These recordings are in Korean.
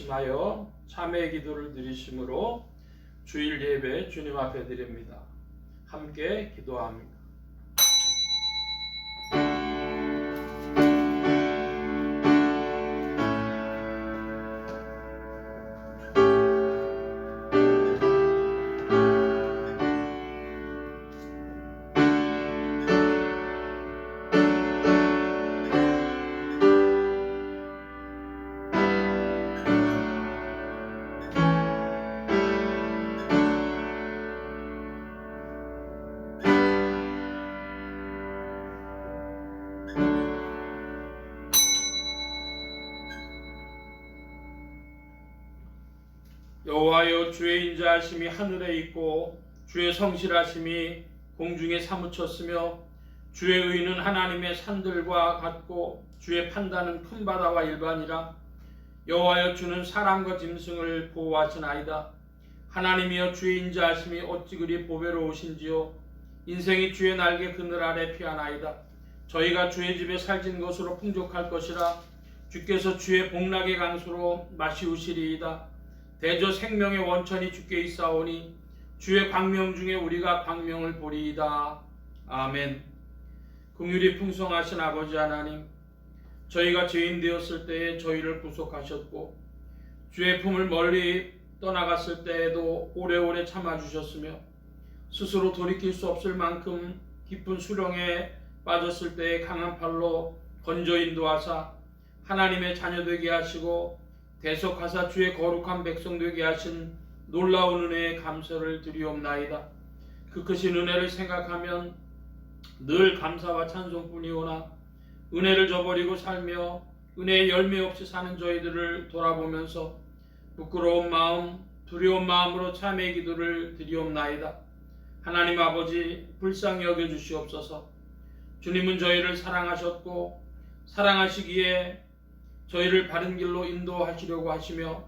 중심하여 참회 기도를 드리심으로 주일 예배 주님 앞에 드립니다. 함께 기도합니다. 여호와여, 주의 인자하심이 하늘에 있고 주의 성실하심이 공중에 사무쳤으며 주의 의는 하나님의 산들과 같고 주의 판단은 큰 바다와 일반이라. 여호와여, 주는 사람과 짐승을 보호하시나이다. 하나님이여, 주의 인자하심이 어찌 그리 보배로우신지요. 인생이 주의 날개 그늘 아래 피하나이다. 저희가 주의 집에 살진 것으로 풍족할 것이라. 주께서 주의 복락의 강수로 마시우시리이다. 대저 생명의 원천이 주께 있사오니 주의 광명 중에 우리가 광명을 보리이다. 아멘. 긍휼이 풍성하신 아버지 하나님, 저희가 죄인 되었을 때에 저희를 구속하셨고 주의 품을 멀리 떠나갔을 때에도 오래오래 참아주셨으며 스스로 돌이킬 수 없을 만큼 깊은 수렁에 빠졌을 때에 강한 팔로 건져 인도하사 하나님의 자녀 되게 하시고 대속하사 주의 거룩한 백성 되게 하신 놀라운 은혜에 감사를 드리옵나이다. 그 크신 은혜를 생각하면 늘 감사와 찬송뿐이오나 은혜를 저버리고 살며 은혜의 열매 없이 사는 저희들을 돌아보면서 부끄러운 마음, 두려운 마음으로 참회의 기도를 드리옵나이다. 하나님 아버지, 불쌍히 여겨주시옵소서. 주님은 저희를 사랑하셨고 사랑하시기에 저희를 바른 길로 인도하시려고 하시며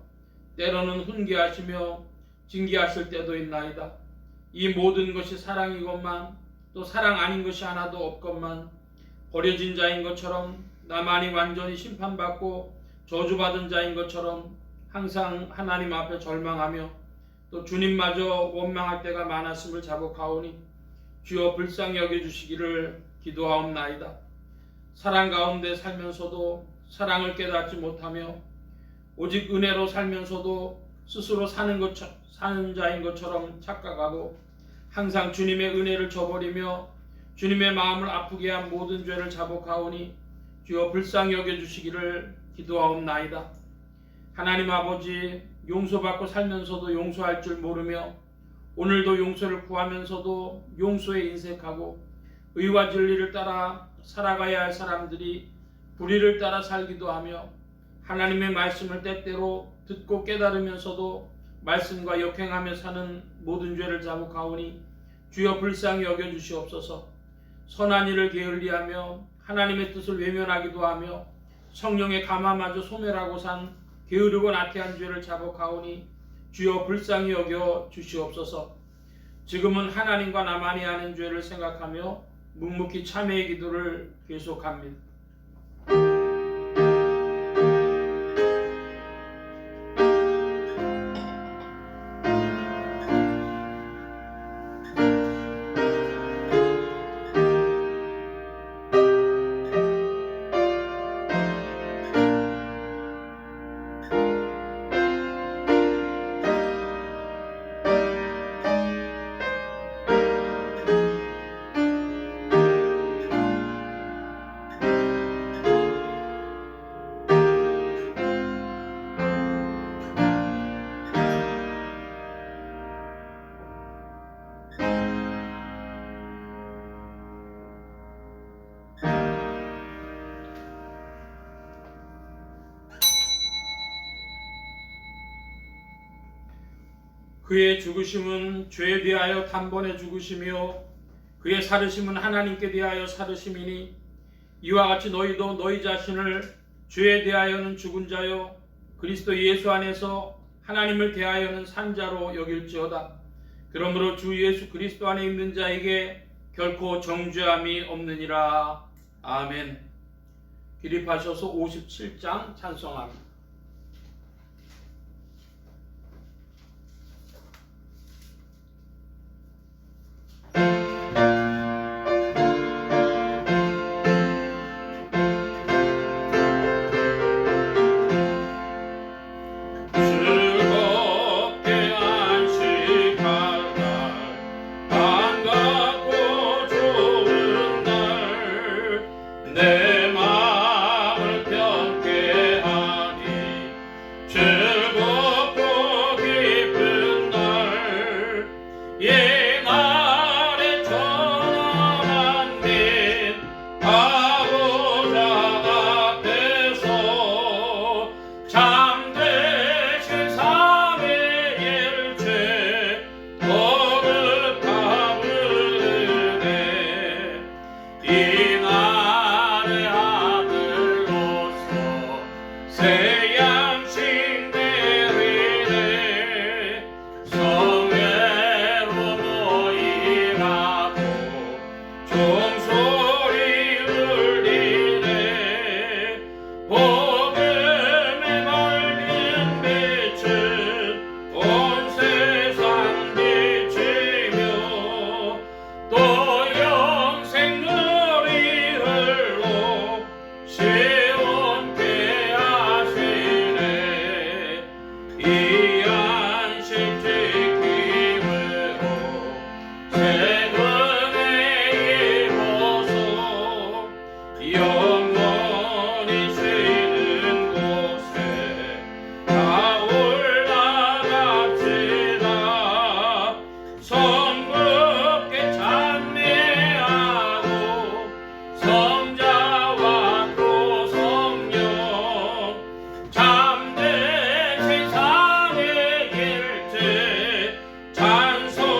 때로는 훈계하시며 징계하실 때도 있나이다. 이 모든 것이 사랑이건만 또 사랑 아닌 것이 하나도 없건만 버려진 자인 것처럼 나만이 완전히 심판받고 저주받은 자인 것처럼 항상 하나님 앞에 절망하며 또 주님마저 원망할 때가 많았음을 자복하오니 주여 불쌍히 여겨주시기를 기도하옵나이다. 사랑 가운데 살면서도 사랑을 깨닫지 못하며 오직 은혜로 살면서도 스스로 사는 자인 것처럼 착각하고 항상 주님의 은혜를 저버리며 주님의 마음을 아프게 한 모든 죄를 자복하오니 주여 불쌍히 여겨주시기를 기도하옵나이다. 하나님 아버지, 용서받고 살면서도 용서할 줄 모르며 오늘도 용서를 구하면서도 용서에 인색하고 의와 진리를 따라 살아가야 할 사람들이 불의를 따라 살기도 하며 하나님의 말씀을 때때로 듣고 깨달으면서도 말씀과 역행하며 사는 모든 죄를 자복하오니 주여 불쌍히 여겨주시옵소서. 선한 일을 게을리하며 하나님의 뜻을 외면하기도 하며 성령의 감화마저 소멸하고 산 게으르고 나태한 죄를 자복하오니 주여 불쌍히 여겨주시옵소서. 지금은 하나님과 나만이 하는 죄를 생각하며 묵묵히 참회의 기도를 계속합니다. 그의 죽으심은 죄에 대하여 단번에 죽으심이요 그의 살으심은 하나님께 대하여 살으심이니 이와 같이 너희도 너희 자신을 죄에 대하여는 죽은 자요 그리스도 예수 안에서 하나님을 대하여는 산 자로 여길지어다. 그러므로 주 예수 그리스도 안에 있는 자에게 결코 정죄함이 없느니라. 아멘. 기립하셔서 57장 찬송합니다. 이 안식 지킴으로 세금에 입어서 영원히 쉬는 곳에 다 올라갑시다. 성급게 찬미하고 성자와 또 성령 참된 세상의 일체 찬송할지어다.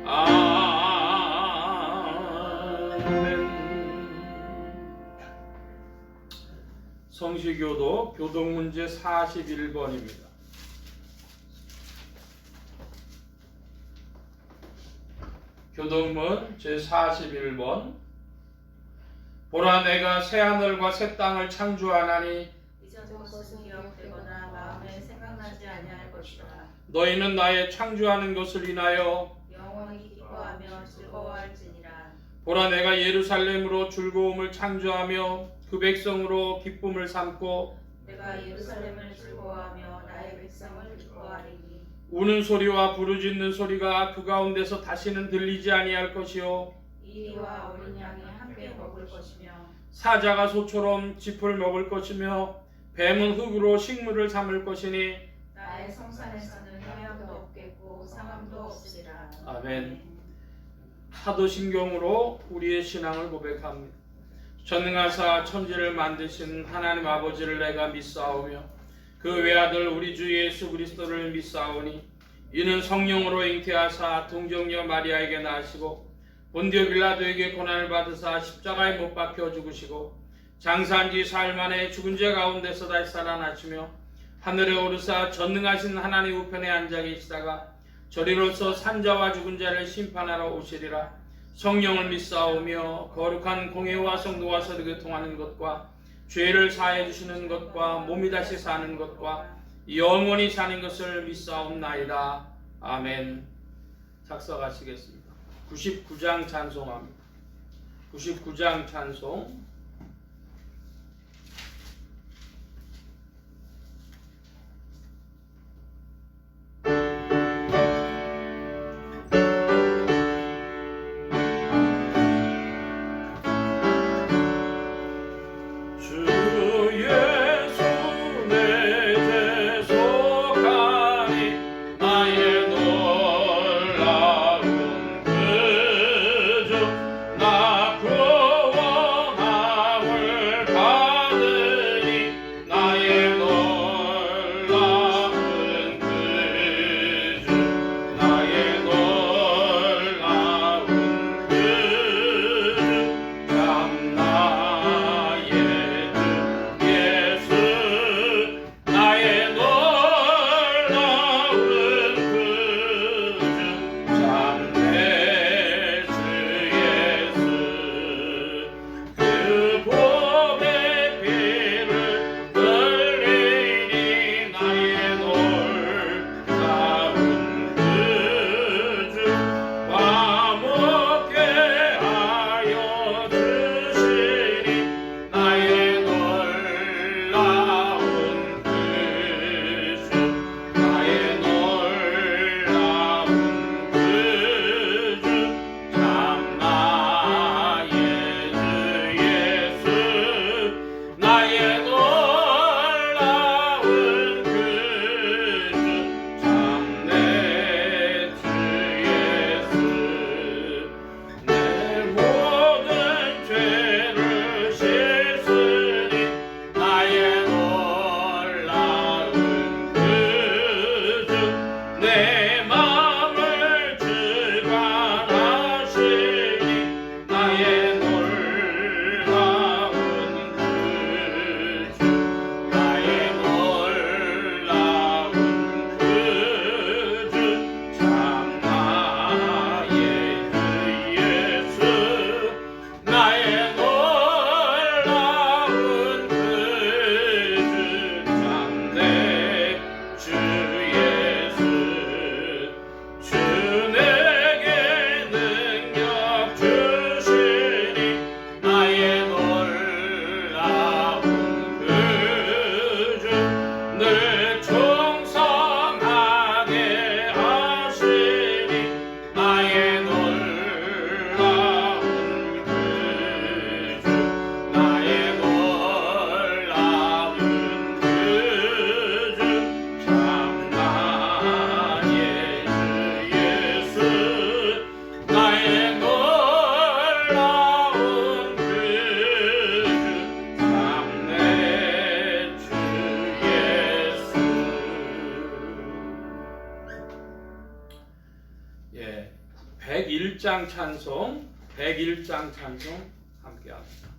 아멘. 성시교도 교동문제 41번입니다. 교동문 제41번. 보라, 내가 새하늘과 새 땅을 창조하나니 이전 것은 기억되거나 마음에 생각나지 아니할 것이라. 너희는 나의 창조하는 것을 인하여 영원히 기뻐하며 즐거워할지니라. 보라, 내가 예루살렘으로 즐거움을 창조하며 그 백성으로 기쁨을 삼고 내가 예루살렘을 즐거워하며 나의 백성을 기뻐하리니. 우는 소리와 부르짖는 소리가 그 가운데서 다시는 들리지 아니할 것이요 이리와 어린 양이 함께 먹을 것이며 사자가 소처럼 짚을 먹을 것이며 뱀은 흙으로 식물을 삼을 것이니. 나의 성산에서는 해함도 없겠고 상함도 없으리라. 아멘. 사도신경으로 우리의 신앙을 고백합니다. 전능하사 천지를 만드신 하나님 아버지를 내가 믿사오며 그 외아들 우리 주 예수 그리스도를 믿사오니 이는 성령으로 잉태하사 동정녀 마리아에게 낳으시고 본디오 빌라도에게 고난을 받으사 십자가에 못 박혀 죽으시고 장사한 지 사흘 만에 죽은 자 가운데서 다시 살아나시며 하늘에 오르사 전능하신 하나님 우편에 앉아 계시다가 저리로서 산자와 죽은 자를 심판하러 오시리라. 성령을 믿사오며 거룩한 공회와 성도와 서로 교통하는 것과 죄를 사해 주시는 것과 몸이 다시 사는 것과 영원히 사는 것을 믿사옵나이다. 아멘. 작성하시겠습니다. 99장 찬송합니다. 99장 찬송. 나 구원하 101장 찬송, 101장 찬송 함께합니다.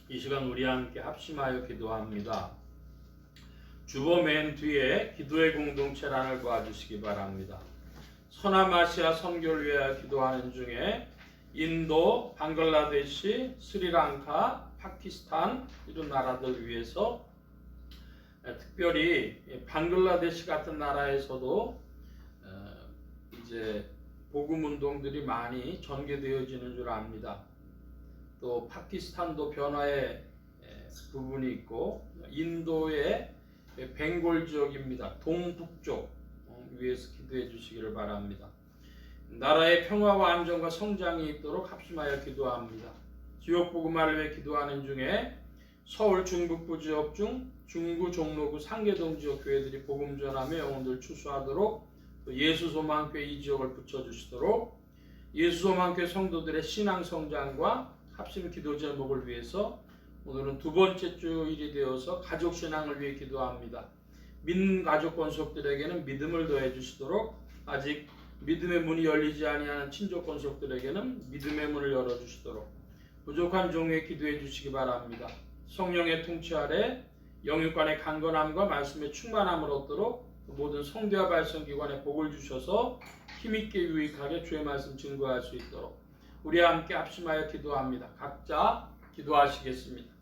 이 시간 우리 함께 합심하여 기도합니다. 주보 맨 뒤에 기도의 공동체란을 봐주시기 바랍니다. 서남아시아 선교를 위하여 기도하는 중에 인도, 방글라데시, 스리랑카, 파키스탄 이런 나라들 위해서 특별히 방글라데시 같은 나라에서도 이제 복음 운동들이 많이 전개되어지는 줄 압니다. 또 파키스탄도 변화의 부분이 있고 인도의 벵골 지역입니다. 동북쪽 위에서 기도해 주시기를 바랍니다. 나라의 평화와 안정과 성장이 있도록 합심하여 기도합니다. 지역 복음화를 위해 기도하는 중에 서울 중북부 지역 중 중구, 종로구, 상계동 지역 교회들이 복음 전하며 영혼들 추수하도록 또 예수소망교회 이 지역을 붙여주시도록 예수소망교회 성도들의 신앙 성장과 합심 기도 제목을 위해서 오늘은 두 번째 주일이 되어서 가족 신앙을 위해 기도합니다. 믿는 가족 권속들에게는 믿음을 더해 주시도록 아직 믿음의 문이 열리지 아니하는 친족 권속들에게는 믿음의 문을 열어 주시도록 부족한 종에 기도해 주시기 바랍니다. 성령의 통치 아래 영육간의 강건함과 말씀의 충만함을 얻도록 모든 성대와 발성기관에 복을 주셔서 힘있게 유익하게 주의 말씀 증거할 수 있도록 우리 함께 합심하여 기도합니다. 각자 기도하시겠습니다.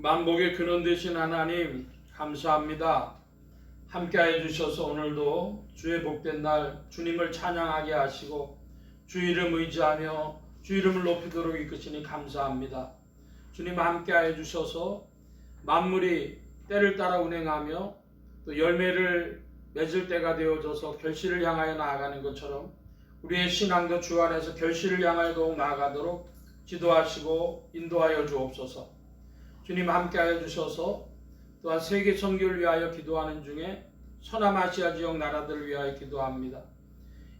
만복의 근원 되신 하나님 감사합니다. 함께해 주셔서 오늘도 주의 복된 날 주님을 찬양하게 하시고 주 이름 의지하며 주 이름을 높이도록 이끄시니 감사합니다. 주님 함께해 주셔서 만물이 때를 따라 운행하며 또 열매를 맺을 때가 되어져서 결실을 향하여 나아가는 것처럼 우리의 신앙도 주 안에서 결실을 향하여 더욱 나아가도록 지도하시고 인도하여 주옵소서. 주님 함께하여 주셔서 또한 세계 선교를 위하여 기도하는 중에 서남아시아 지역 나라들을 위하여 기도합니다.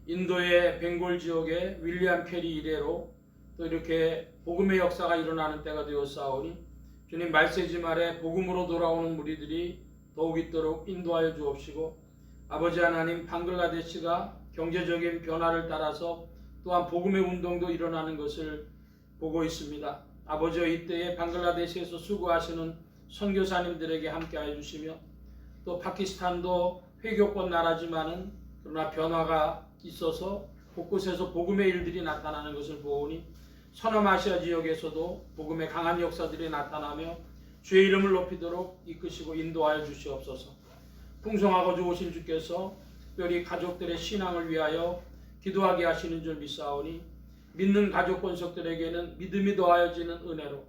인도의 벵골 지역의 윌리엄 캐리 이래로 또 이렇게 복음의 역사가 일어나는 때가 되었사오니 주님 말세지 말에 복음으로 돌아오는 무리들이 더욱 있도록 인도하여 주옵시고 아버지 하나님 방글라데시가 경제적인 변화를 따라서 또한 복음의 운동도 일어나는 것을 보고 있습니다. 아버지여 이때에 방글라데시에서 수고하시는 선교사님들에게 함께하여 주시며 또 파키스탄도 회교권 나라지만은 그러나 변화가 있어서 곳곳에서 복음의 일들이 나타나는 것을 보오니 서남아시아 지역에서도 복음의 강한 역사들이 나타나며 주의 이름을 높이도록 이끄시고 인도하여 주시옵소서. 풍성하고 좋으신 주께서 특별히 가족들의 신앙을 위하여 기도하게 하시는 줄 믿사오니 믿는 가족 권속들에게는 믿음이 더하여지는 은혜로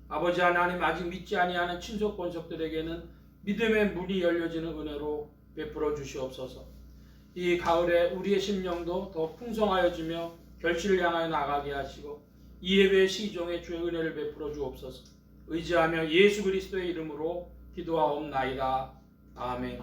아버지 하나님 아직 믿지 아니하는 친속 권속들에게는 믿음의 문이 열려지는 은혜로 베풀어 주시옵소서. 이 가을에 우리의 심령도 더 풍성하여지며 결실을 향하여 나가게 하시고 이 예배의 시종에 주의 은혜를 베풀어 주옵소서. 의지하며 예수 그리스도의 이름으로 기도하옵나이다. 아멘.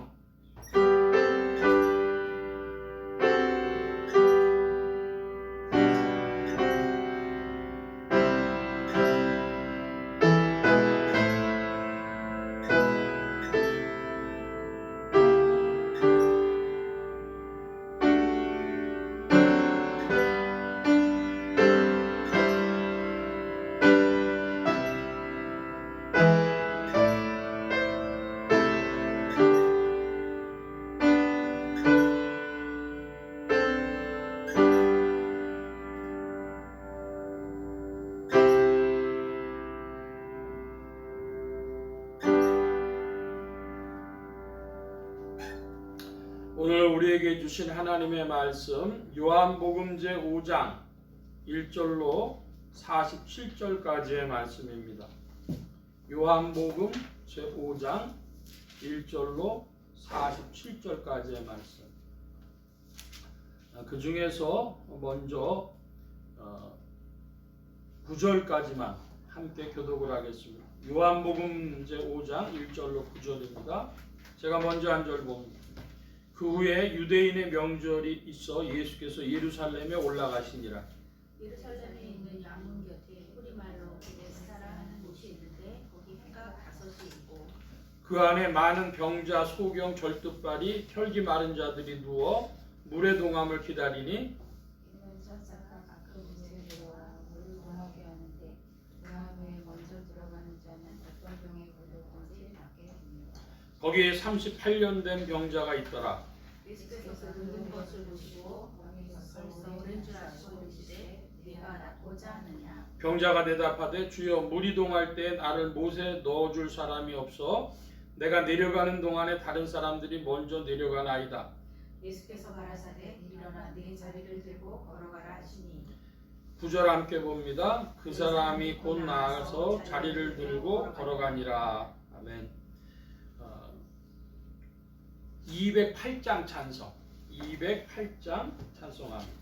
우리에게 주신 하나님의 말씀 요한복음 제5장 1절로 47절까지의 말씀입니다. 요한복음 제5장 1절로 47절까지의 말씀. 그 중에서 먼저 9절까지만 함께 교독을 하겠습니다. 요한복음 제5장 1절로 9절입니다. 제가 먼저 한 절 봅니다. 그 후에 유대인의 명절이 있어 예수께서 예루살렘에 올라가시니라. 예루살렘에 있는 양문 곁에 우리말로 베데스다라는 곳이 있는데 거기 해가 5시 있고 그 안에 많은 병자, 소경, 절뚝발이, 혈기 마른 자들이 누워 물의 동함을 기다리니 이는 천사가 가끔 물에 들어와 물을 동하게 하는데 동함에 먼저 들어가는 자는 어떤 병에 걸렸든지 낫게 됩니다. 거기에 38년 된 병자가 있더라. 예수께서 늙은 것을 보시고 벌써 오랜 줄 아시고 이르시되 네가 낫고자 하느냐. 병자가 대답하되 주여 물이 동할 때 나를 못에 넣어줄 사람이 없어 내가 내려가는 동안에 다른 사람들이 먼저 내려가나이다. 예수께서 가라사대 일어나 네 자리를 들고 걸어가라 하시니 9절 함께 봅니다. 그 사람이 곧 나아가서 자리를 들고 걸어가니라. 아멘. 208장 찬송. 208장 찬송합니다.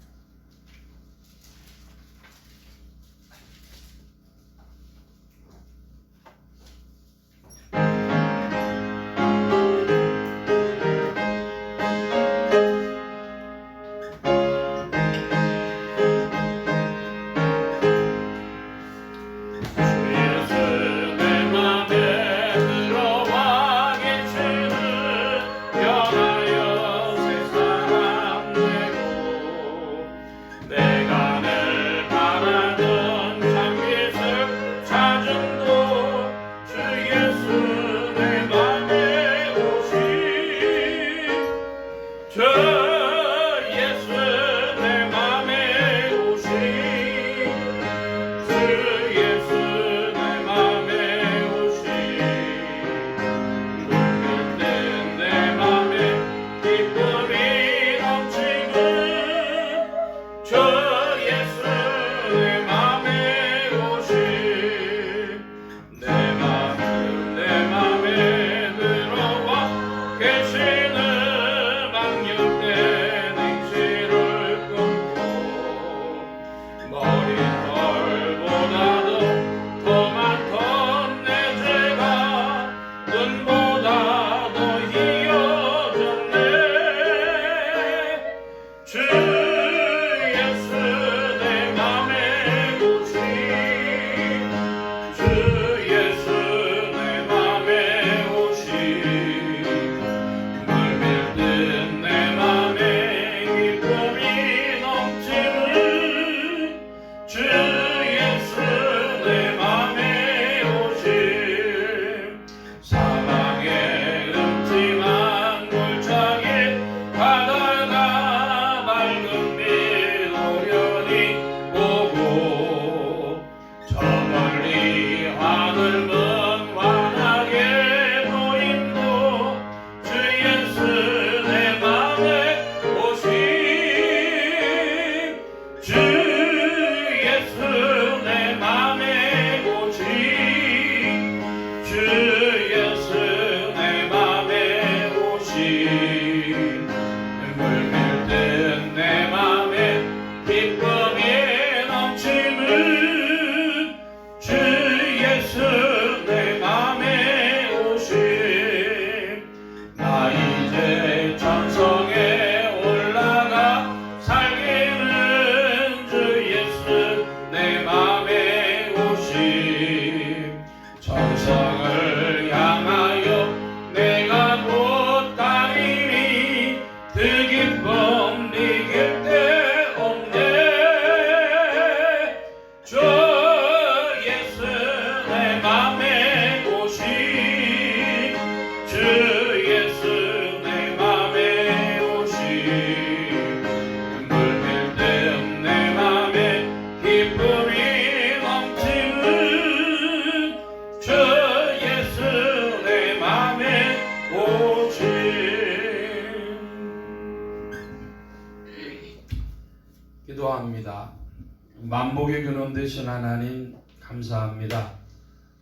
복의 근원 되신 하나님 감사합니다.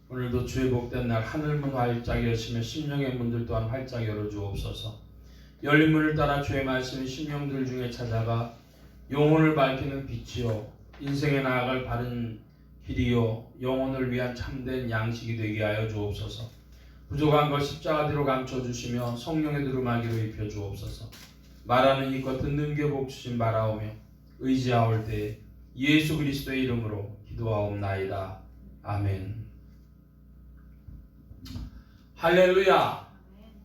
오늘도 주의 복된 날 하늘문 활짝 여시며 심령의 문들 또한 활짝 열어주옵소서. 열린 문을 따라 주의 말씀이 심령들 중에 찾아가 영혼을 밝히는 빛이요 인생에 나아갈 바른 길이요 영혼을 위한 참된 양식이 되게 하여 주옵소서. 부족한 것 십자가 뒤로 감춰주시며 성령의 두루마기로 입혀주옵소서. 말하는 이껏 듣는 게 복 주신 바라오며 의지하올 때에 예수 그리스도의 이름으로 기도하옵나이다. 아멘. 할렐루야.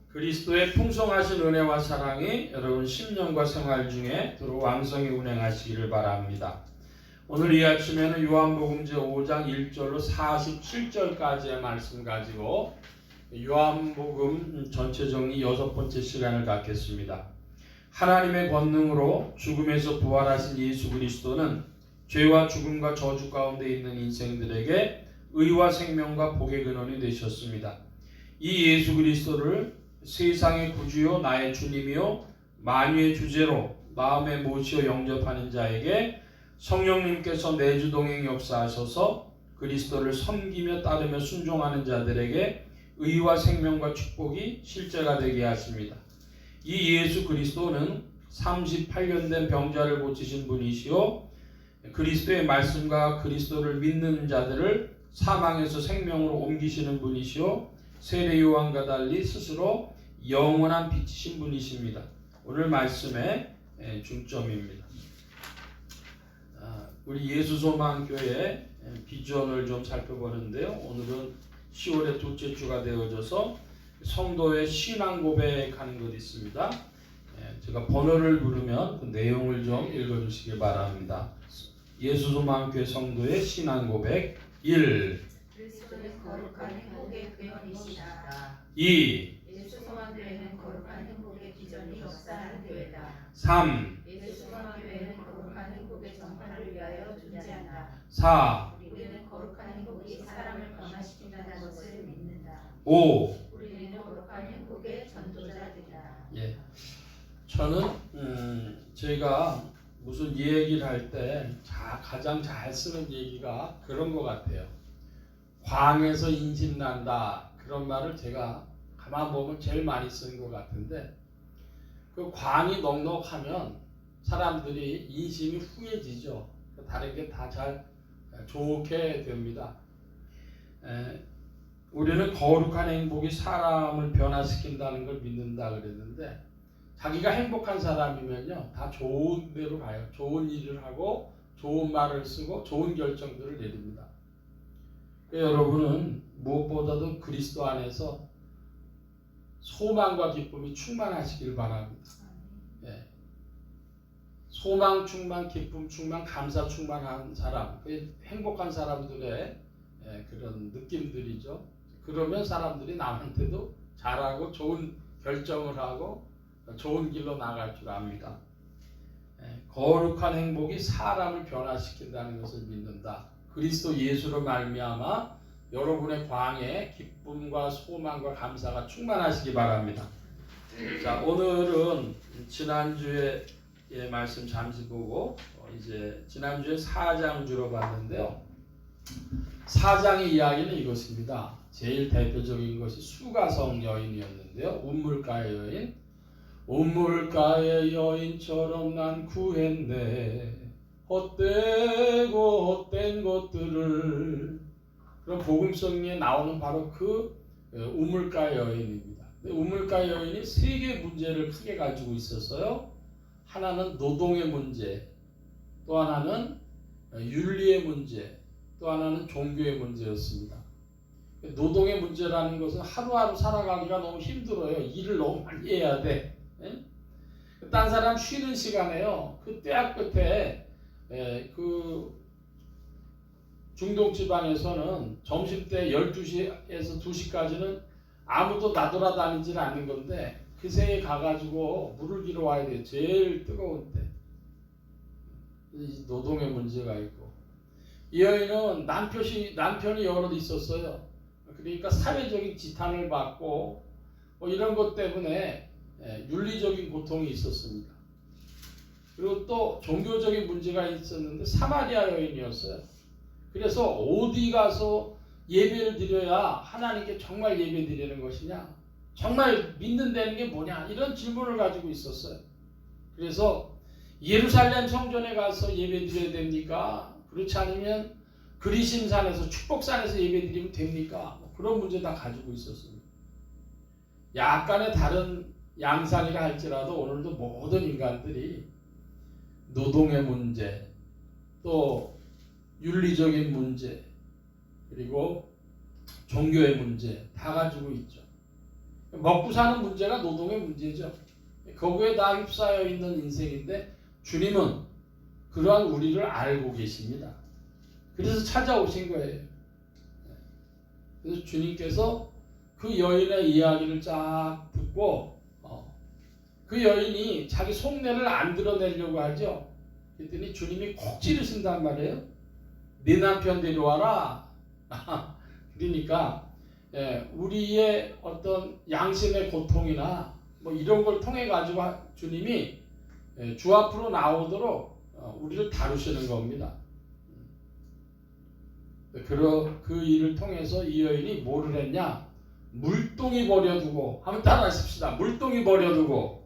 그리스도의 풍성하신 은혜와 사랑이 여러분 심령과 생활 중에 두루 왕성히 운행하시기를 바랍니다. 오늘 이 아침에는 요한복음 제5장 1절로 47절까지의 말씀 가지고 요한복음 전체 정리 6번째 시간을 갖겠습니다. 하나님의 권능으로 죽음에서 부활하신 예수 그리스도는 죄와 죽음과 저주 가운데 있는 인생들에게 의와 생명과 복의 근원이 되셨습니다. 이 예수 그리스도를 세상의 구주요 나의 주님이요 만유의 주제로 마음에 모시어 영접하는 자에게 성령님께서 내주동행 역사하셔서 그리스도를 섬기며 따르며 순종하는 자들에게 의와 생명과 축복이 실제가 되게 하십니다. 이 예수 그리스도는 38년 된 병자를 고치신 분이시요 그리스도의 말씀과 그리스도를 믿는 자들을 사망에서 생명으로 옮기시는 분이시요 세례 요한과 달리 스스로 영원한 빛이신 분이십니다. 오늘 말씀의 중점입니다. 우리 예수소망교회 비전을 좀 살펴보는데요. 오늘은 10월의 둘째 주가 되어져서 성도의 신앙 고백하는 것이 있습니다. 제가 번호를 부르면 그 내용을 좀 읽어주시기 바랍니다. 예수소망교회 성도의 신앙 고백 1. 그리스도는 거룩한 행복의 근원이시다. 2. 예수소망교회는 거룩한 행복의 비전이 역사하는 교회다. 3. 예수소망교회는 거룩한 행복의 전파를 위하여 존재한다. 4. 우리는 거룩한 행복이 사람을 변화시킨다는 것을 믿는다. 5. 우리는 거룩한 행복의 전도자들이다. 예. 저는 제가 무슨 얘기를 할 때 가장 잘 쓰는 얘기가 그런 것 같아요. 광에서 인신난다 그런 말을 제가 가만 보면 제일 많이 쓰는 것 같은데 그 광이 넉넉하면 사람들이 인심이 후해지죠. 다른 게 다 잘 좋게 됩니다. 우리는 거룩한 행복이 사람을 변화시킨다는 걸 믿는다 그랬는데 자기가 행복한 사람이면요 다 좋은 데로 가요. 좋은 일을 하고 좋은 말을 쓰고 좋은 결정들을 내립니다. 여러분은 무엇보다도 그리스도 안에서 소망과 기쁨이 충만하시길 바랍니다. 예. 소망 충만, 기쁨 충만, 감사 충만한 사람, 행복한 사람들의 그런 느낌들이죠. 그러면 사람들이 남한테도 잘하고 좋은 결정을 하고 좋은 길로 나갈 줄 압니다. 거룩한 행복이 사람을 변화시킨다는 것을 믿는다. 그리스도 예수로 말미암아 여러분의 광에 기쁨과 소망과 감사가 충만하시기 바랍니다. 자, 오늘은 지난주에 말씀 잠시 보고 이제 지난주에 4장 주로 봤는데요. 4장의 이야기는 이것입니다. 제일 대표적인 것이 수가성 여인이었는데요. 운물가의 여인. 운물가의 여인처럼 난 구했네. 헛되고 헛된 것들을. 그럼 복음성에 나오는 바로 그 우물가 여인입니다. 우물가 여인이 세 개의 문제를 크게 가지고 있었어요. 하나는 노동의 문제, 또 하나는 윤리의 문제, 또 하나는 종교의 문제였습니다. 노동의 문제라는 것은 하루하루 살아가기가 너무 힘들어요. 일을 너무 많이 해야 돼. 딴 사람 쉬는 시간에요. 그 때야 끝에 그 중동 지방에서는 점심때 12시에서 2시까지는 아무도 나돌아다니질 않는 건데 그 새에 가가지고 물을 기러 와야 돼요. 제일 뜨거운 때. 노동의 문제가 있고 이 여인은 남편이 여럿 있었어요. 그러니까 사회적인 지탄을 받고 이런 것 때문에 윤리적인 고통이 있었습니다. 그리고 또 종교적인 문제가 있었는데 사마리아 여인이었어요. 그래서 어디 가서 예배를 드려야 하나님께 정말 예배 드리는 것이냐, 정말 믿는다는 게 뭐냐, 이런 질문을 가지고 있었어요. 그래서 예루살렘 성전에 가서 예배 드려야 됩니까? 그렇지 않으면 그리심산에서 축복산에서 예배 드리면 됩니까? 뭐 그런 문제 다 가지고 있었습니다. 약간의 다른 양상이라 할지라도 오늘도 모든 인간들이 노동의 문제, 또 윤리적인 문제, 그리고 종교의 문제 다 가지고 있죠. 먹고 사는 문제가 노동의 문제죠. 거기에 다 휩싸여 있는 인생인데 주님은 그러한 우리를 알고 계십니다. 그래서 찾아오신 거예요. 그래서 주님께서 그 여인의 이야기를 쫙 듣고 그 여인이 자기 속내를 안 드러내려고 하죠. 그랬더니 주님이 콕 찌르신단 말이에요. 네 남편 데려와라. 그러니까 우리의 어떤 양심의 고통이나 뭐 이런 걸 통해 가지고 주님이 주 앞으로 나오도록 우리를 다루시는 겁니다. 그 일을 통해서 이 여인이 뭐를 했냐? 물동이 버려두고, 한번 따라하십시다. 물동이 버려두고.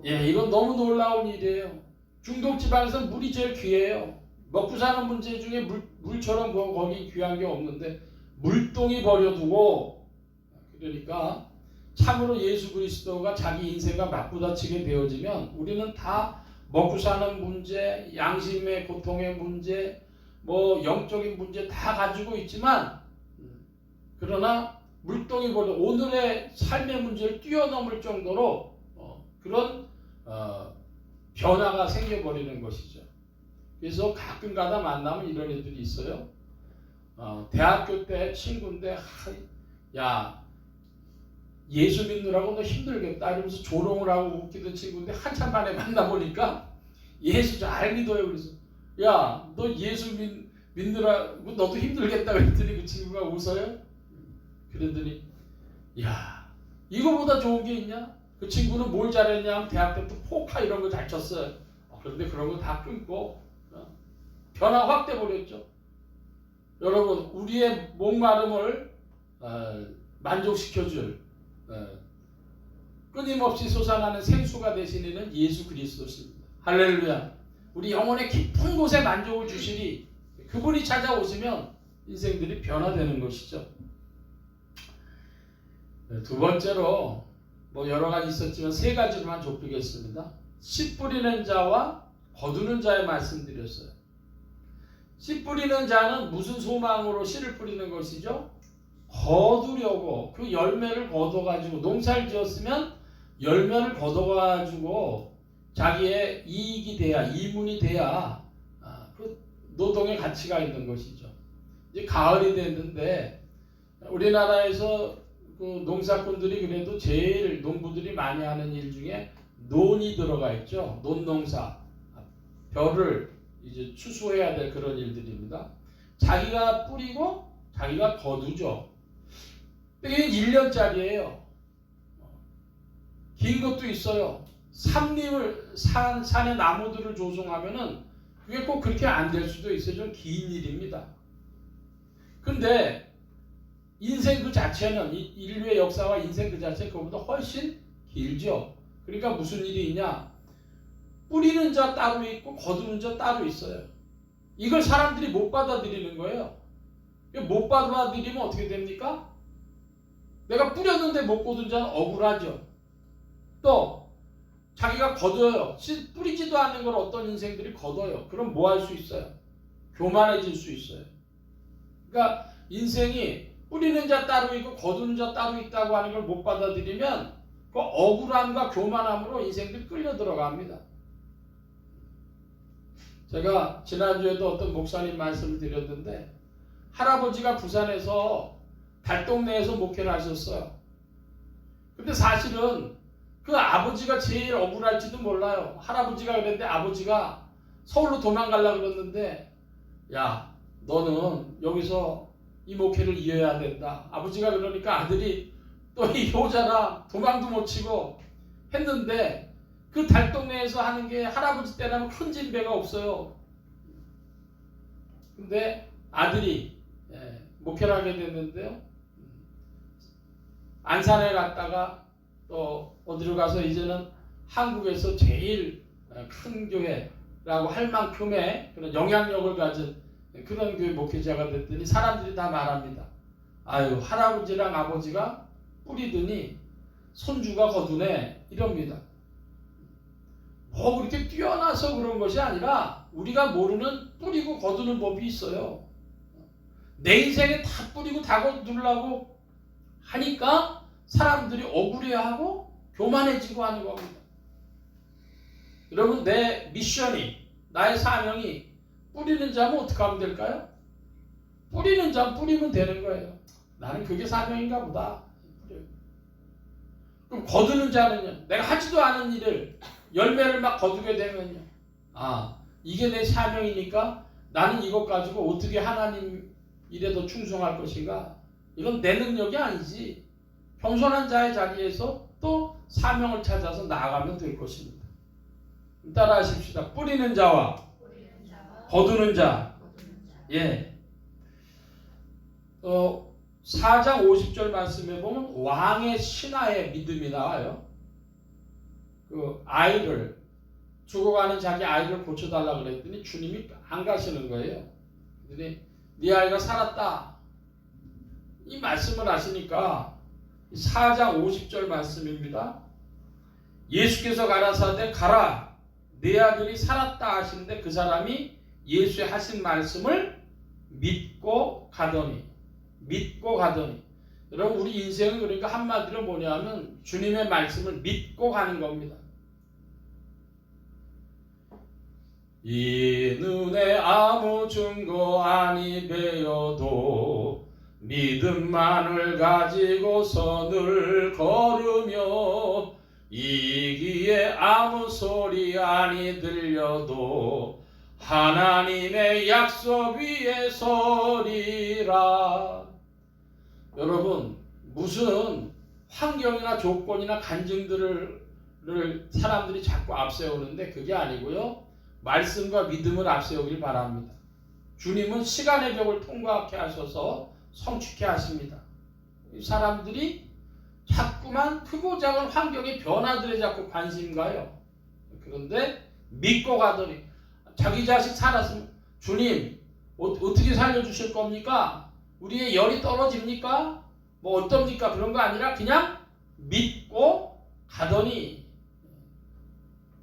예, 이건 너무 놀라운 일이에요. 중동 지방에서 물이 제일 귀해요. 먹고 사는 문제 중에 물처럼 거기 귀한 게 없는데 물동이 버려두고, 그러니까 참으로 예수 그리스도가 자기 인생과 맞부딪히게 되어지면 우리는 다 먹고 사는 문제, 양심의 고통의 문제, 뭐 영적인 문제 다 가지고 있지만, 그러나 물동이 버려 오늘의 삶의 문제를 뛰어넘을 정도로 그런 변화가 생겨버리는 것이죠. 그래서 가끔가다 만나면 이런 애들이 있어요. 대학교 때 친구인데 야 예수 믿느라고 너 힘들겠다 이러면서 조롱을 하고 웃기던 친구인데 한참 만에 만나보니까 예수 잘 믿어요. 그래서 야 너 예수 믿느라고 너도 힘들겠다 그랬더니 그 친구가 웃어요. 그랬더니 야 이거보다 좋은 게 있냐? 그 친구는 뭘 잘했냐 하면 대학 때부터 포카 이런 거 잘 쳤어요. 그런데 그런 거 다 끊고 변화 확 돼버렸죠. 여러분 우리의 목마름을 만족시켜줄 끊임없이 솟아나는 생수가 되시는 예수 그리스도십니다. 할렐루야. 우리 영혼의 깊은 곳에 만족을 주시니 그분이 찾아오시면 인생들이 변화되는 것이죠. 두 번째로 뭐 여러 가지 있었지만 세 가지로만 좁히겠습니다. 씨 뿌리는 자와 거두는 자의 말씀드렸어요. 씨 뿌리는 자는 무슨 소망으로 씨를 뿌리는 것이죠? 거두려고, 그 열매를 거둬가지고, 농사를 지었으면 열매를 거둬가지고 자기의 이익이 돼야, 이문이 돼야 그 노동의 가치가 있는 것이죠. 이제 가을이 됐는데 우리나라에서 그 농사꾼들이 그래도 제일 농부들이 많이 하는 일 중에 논이 들어가 있죠. 논농사, 벼를 이제 추수해야 될 그런 일들입니다. 자기가 뿌리고 자기가 거두죠. 이게 1년짜리예요. 긴 것도 있어요. 산의 나무들을 조성하면은 그게 꼭 그렇게 안 될 수도 있어요. 좀 긴 일입니다. 근데 인생 그 자체는 인류의 역사와 인생 그 자체 그보다 훨씬 길죠. 그러니까 무슨 일이 있냐? 뿌리는 자 따로 있고 거두는 자 따로 있어요. 이걸 사람들이 못 받아들이는 거예요. 못 받아들이면 어떻게 됩니까? 내가 뿌렸는데 못 거둔 자는 억울하죠. 또 자기가 거둬요. 뿌리지도 않는 걸 어떤 인생들이 거둬요. 그럼 뭐 할 수 있어요? 교만해질 수 있어요. 그러니까 인생이 뿌리는 자 따로 있고 거두는 자 따로 있다고 하는 걸 못 받아들이면 그 억울함과 교만함으로 인생들이 끌려 들어갑니다. 제가 지난주에도 어떤 목사님 말씀을 드렸는데 할아버지가 부산에서 달동네에서 목회를 하셨어요. 근데 사실은 그 아버지가 제일 억울할지도 몰라요. 할아버지가 그랬는데 아버지가 서울로 도망가려고 그랬는데 야 너는 여기서 이 목회를 이어야 된다. 아버지가 그러니까 아들이 또 이 효자라 도망도 못 치고 했는데 그 달동네에서 하는 게 할아버지 때라면 큰 진배가 없어요. 근데 아들이 목회를 하게 됐는데요. 안산에 갔다가 또 어디로 가서 이제는 한국에서 제일 큰 교회라고 할 만큼의 그런 영향력을 가진 그런 교회 목회자가 됐더니 사람들이 다 말합니다. 아유, 할아버지랑 아버지가 뿌리더니 손주가 거두네, 이럽니다. 뭐 그렇게 뛰어나서 그런 것이 아니라 우리가 모르는 뿌리고 거두는 법이 있어요. 내 인생에 다 뿌리고 다 거두려고 하니까 사람들이 억울해하고 교만해지고 하는 겁니다. 여러분, 내 미션이, 나의 사명이 뿌리는 자면 어떻게 하면 될까요? 뿌리는 자 뿌리면 되는 거예요. 나는 그게 사명인가 보다. 그럼 거두는 자는요, 내가 하지도 않은 일을 열매를 막 거두게 되면요, 아, 이게 내 사명이니까 나는 이것 가지고 어떻게 하나님 일에 더 충성할 것인가? 이건 내 능력이 아니지. 겸손한 자의 자리에서 또 사명을 찾아서 나아가면 될 것입니다. 따라 하십시다. 뿌리는 자와 거두는 자. 예. 4장 50절 말씀에 보면 왕의 신하의 믿음이 나와요. 그 아이를, 죽어가는 자기 아이를 고쳐달라 그랬더니 주님이 안 가시는 거예요. 그랬더니 네 아이가 살았다. 이 말씀을 하시니까 4장 50절 말씀입니다. 예수께서 가라사대 가라, 내 아들이 살았다 하시는데 그 사람이 예수의 하신 말씀을 믿고 가더니. 여러분, 우리 인생은 그러니까 한마디로 뭐냐면 주님의 말씀을 믿고 가는 겁니다. 이 눈에 아무 증거 아니 배어도 믿음만을 가지고서 늘 걸으며 이 귀에 아무 소리 아니 들려도 하나님의 약속 위에 서리라. 여러분, 무슨 환경이나 조건이나 간증들을 사람들이 자꾸 앞세우는데 그게 아니고요, 말씀과 믿음을 앞세우길 바랍니다. 주님은 시간의 벽을 통과하게 하셔서 성취케 하십니다. 사람들이 자꾸만 크고 작은 환경의 변화들에 자꾸 관심 가요. 그런데 믿고 가더니 자기 자식 살았으면 주님 어떻게 살려주실 겁니까? 우리의 열이 떨어집니까? 뭐 어떻습니까? 그런 거 아니라 그냥 믿고 가더니.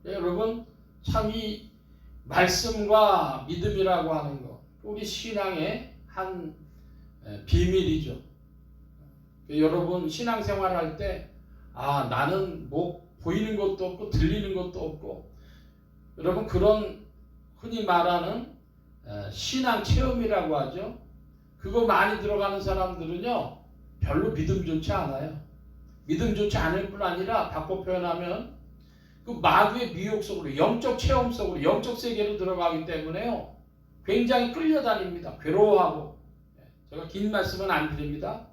네, 여러분, 참 이 말씀과 믿음이라고 하는 거 우리 신앙의 한 비밀이죠. 여러분, 신앙생활 할 때 나는 뭐 보이는 것도 없고 들리는 것도 없고, 여러분, 그런 흔히 말하는 신앙 체험이라고 하죠. 그거 많이 들어가는 사람들은요 별로 믿음 좋지 않아요. 믿음 좋지 않을 뿐 아니라 바꿔 표현하면 그 마귀의 미혹 속으로, 영적 체험 속으로, 영적 세계로 들어가기 때문에요 굉장히 끌려다닙니다. 괴로워하고. 제가 긴 말씀은 안 드립니다.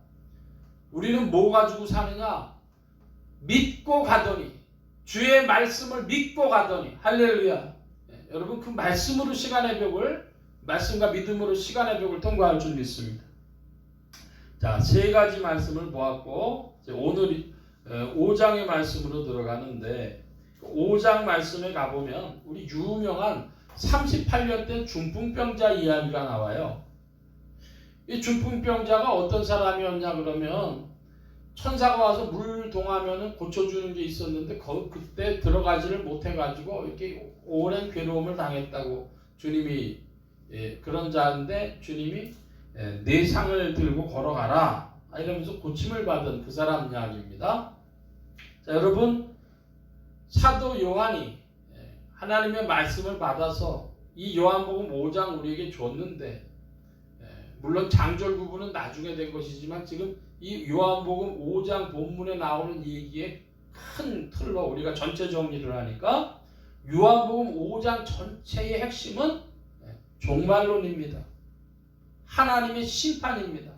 우리는 뭐 가지고 사느냐? 믿고 가더니, 주의 말씀을 믿고 가더니. 할렐루야. 여러분, 그 말씀으로 시간의 벽을, 말씀과 믿음으로 시간의 벽을 통과할 줄 믿습니다. 자, 세 가지 말씀을 보았고 오늘 5장의 말씀으로 들어가는데, 5장 말씀에 가보면 우리 유명한 38년 된 중풍병자 이야기가 나와요. 이 중풍병자가 어떤 사람이었냐 그러면, 천사가 와서 물 동하면 고쳐주는 게 있었는데 그때 들어가지를 못해가지고 이렇게 오랜 괴로움을 당했다고 주님이, 그런 자인데 주님이 네 상을 들고 걸어가라 이러면서 고침을 받은 그 사람 이야기입니다. 자, 여러분, 사도 요한이 하나님의 말씀을 받아서 이 요한복음 5장 우리에게 줬는데, 물론 장절 부분은 나중에 된 것이지만 지금 이 요한복음 5장 본문에 나오는 얘기의 큰 틀로 우리가 전체 정리를 하니까 요한복음 5장 전체의 핵심은 종말론입니다. 하나님의 심판입니다.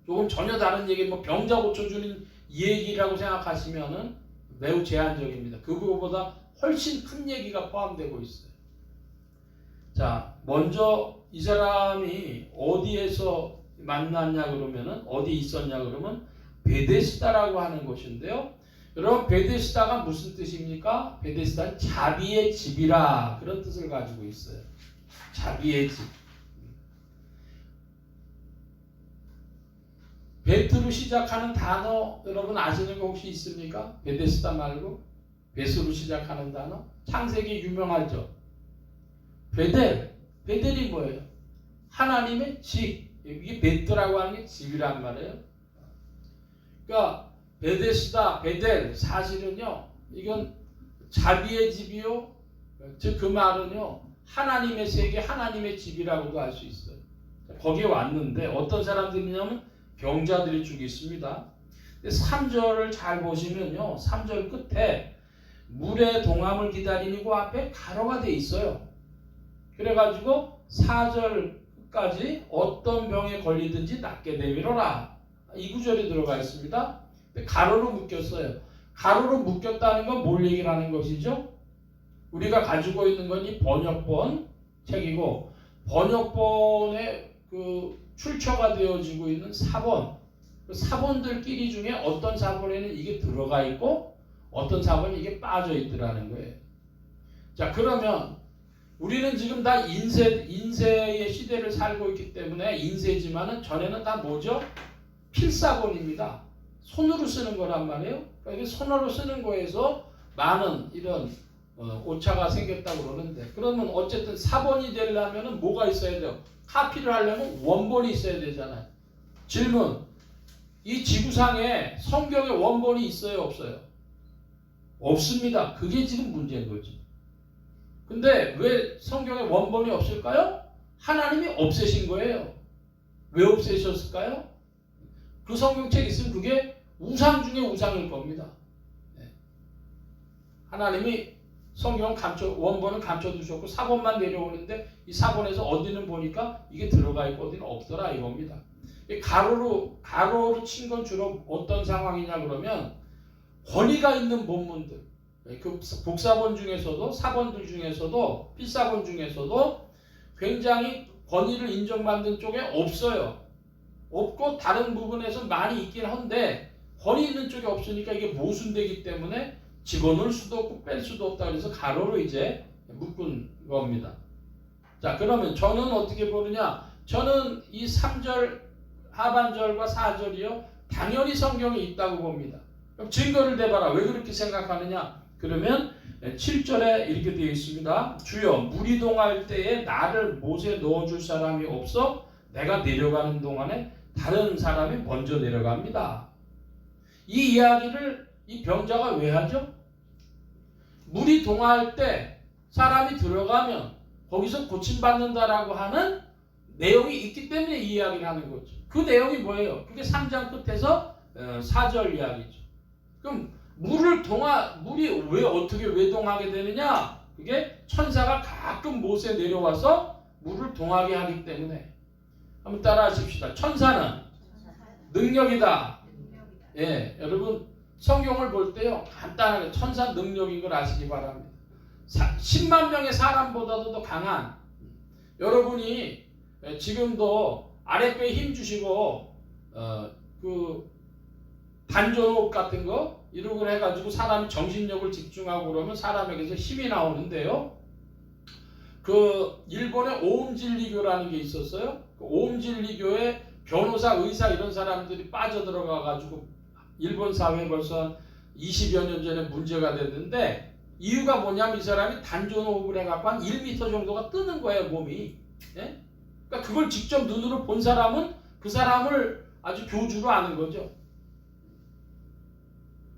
조금 전혀 다른 얘기, 뭐 병자 고쳐주는 얘기라고 생각하시면은 매우 제한적입니다. 그거보다 훨씬 큰 얘기가 포함되고 있어요. 자, 먼저 이 사람이 어디에서 만났냐 그러면은 어디 있었냐 그러면 베데스다라고 하는 곳인데요. 여러분 베데스다가 무슨 뜻입니까? 베데스다는 자비의 집이라 그런 뜻을 가지고 있어요. 자비의 집. 베트로 시작하는 단어 여러분 아시는 거 혹시 있습니까? 베데스다 말고 베스로 시작하는 단어 창세기 유명하죠. 베델이 뭐예요? 하나님의 집. 이게 베트라고 하는 게 집이란 말이에요. 그러니까 베데스다, 베델 사실은요 이건 자비의 집이요. 즉 그 말은요 하나님의 세계, 하나님의 집이라고도 할 수 있어요. 거기에 왔는데 어떤 사람들이냐면 병자들이 죽이 있습니다. 3절을 잘 보시면요 3절 끝에 물의 동함을 기다리는 그 앞에 가로가 돼 있어요. 그래가지고 4절 끝까지 어떤 병에 걸리든지 낫게 되미로라 이 구절이 들어가 있습니다. 가로로 묶였어요. 가로로 묶였다는 건 뭘 얘기를 하는 것이죠? 우리가 가지고 있는 건 이 번역본 책이고 번역본에 그 출처가 되어지고 있는 사본 그 사본들끼리 중에 어떤 사본에는 이게 들어가 있고 어떤 사본이 이게 빠져 있더라는 거예요. 자 그러면 우리는 지금 다 인쇄의 시대를 살고 있기 때문에 인쇄지만은 전에는 다 뭐죠? 필사본입니다. 손으로 쓰는 거란 말이에요. 그러니까 손으로 쓰는 거에서 많은 이런 오차가 생겼다고 그러는데 그러면 어쨌든 사본이 되려면 뭐가 있어야 돼요? 카피를 하려면 원본이 있어야 되잖아요. 질문. 이 지구상에 성경의 원본이 있어요? 없어요? 없습니다. 그게 지금 문제인 거지. 근데 왜 성경에 원본이 없을까요? 하나님이 없애신 거예요. 왜 없애셨을까요? 그 성경책 있으면 그게 우상 중에 우상일 겁니다. 하나님이 성경 원본은 감춰두셨고 사본만 내려오는데 이 사본에서 어디는 보니까 이게 들어가 있고 어디는 없더라 이겁니다. 가로로 친 건 주로 어떤 상황이냐 그러면 권위가 있는 본문들 그 복사본 중에서도 사본들 중에서도 필사본 중에서도 굉장히 권위를 인정받는 쪽에 없어요. 없고 다른 부분에서 많이 있긴 한데 권위 있는 쪽에 없으니까 이게 모순되기 때문에 집어넣을 수도 없고 뺄 수도 없다 그래서 가로로 이제 묶은 겁니다. 자 그러면 저는 어떻게 보느냐 저는 이 3절 하반절과 4절이요 당연히 성경에 있다고 봅니다. 그럼 증거를 대봐라. 왜 그렇게 생각하느냐 그러면 7절에 이렇게 되어 있습니다. 주여 물이 동할 때에 나를 못에 넣어줄 사람이 없어 내가 내려가는 동안에 다른 사람이 먼저 내려갑니다. 이 이야기를 이 병자가 왜 하죠? 물이 동할 때 사람이 들어가면 거기서 고침받는다라고 하는 내용이 있기 때문에 이 이야기를 하는 거죠. 그 내용이 뭐예요? 그게 3장 끝에서 4절 이야기죠. 그럼 물이 왜 동하게 되느냐? 그게 천사가 가끔 못에 내려와서 물을 동하게 하기 때문에. 한번 따라 하십시다. 천사는 능력이다. 예, 여러분 성경을 볼 때요 간단하게 천사 능력인 걸 아시기 바랍니다. 10만 명의 사람보다도 더 강한 여러분이 지금도 아랫배에 힘 주시고 그 단전호흡 같은 거 이러고 해가지고 사람이 정신력을 집중하고 그러면 사람에게서 힘이 나오는데요. 그 일본의 오음진리교라는 게 있었어요. 그 오음진리교에 변호사, 의사 이런 사람들이 빠져들어가가지고 일본 사회에 벌써 한 20여 년 전에 문제가 됐는데 이유가 뭐냐면 이 사람이 단전호흡을 해갖고 한 1m 정도가 뜨는 거예요 몸이. 예? 그러니까 그걸 직접 눈으로 본 사람은 그 사람을 아주 교주로 아는 거죠.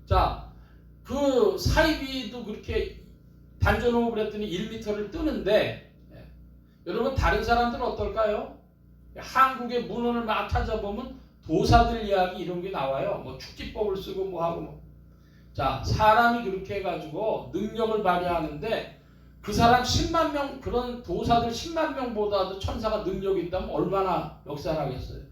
자, 그 사이비도 그렇게 단전호흡을 했더니 1m를 뜨는데 여러분 다른 사람들은 어떨까요? 한국의 문헌을 막 찾아보면 도사들 이야기 이런 게 나와요. 뭐 축지법을 쓰고 뭐 하고 뭐. 자, 사람이 그렇게 해가지고 능력을 발휘하는데 그 사람 10만 명 그런 도사들 10만 명보다도 천사가 능력이 있다면 얼마나 역사하겠어요.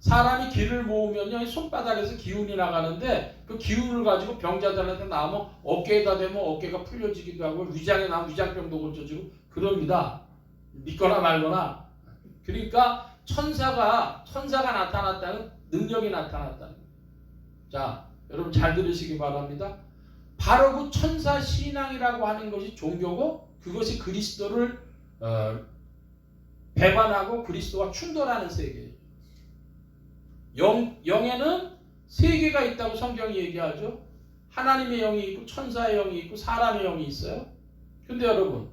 사람이 기를 모으면요, 손바닥에서 기운이 나가는데 그 기운을 가지고 병자들한테 나오면 어깨에다 대면 어깨가 풀려지기도 하고 위장에 나오면 위장병도 고쳐지고 그럽니다. 믿거나 말거나. 그러니까 천사가 나타났다는 능력이 나타났다는 거예요. 자, 여러분 잘 들으시기 바랍니다. 바로 그 천사 신앙이라고 하는 것이 종교고 그것이 그리스도를 배반하고 그리스도와 충돌하는 세계예요. 영에는 세 개가 있다고 성경이 얘기하죠. 하나님의 영이 있고 천사의 영이 있고 사람의 영이 있어요. 근데 여러분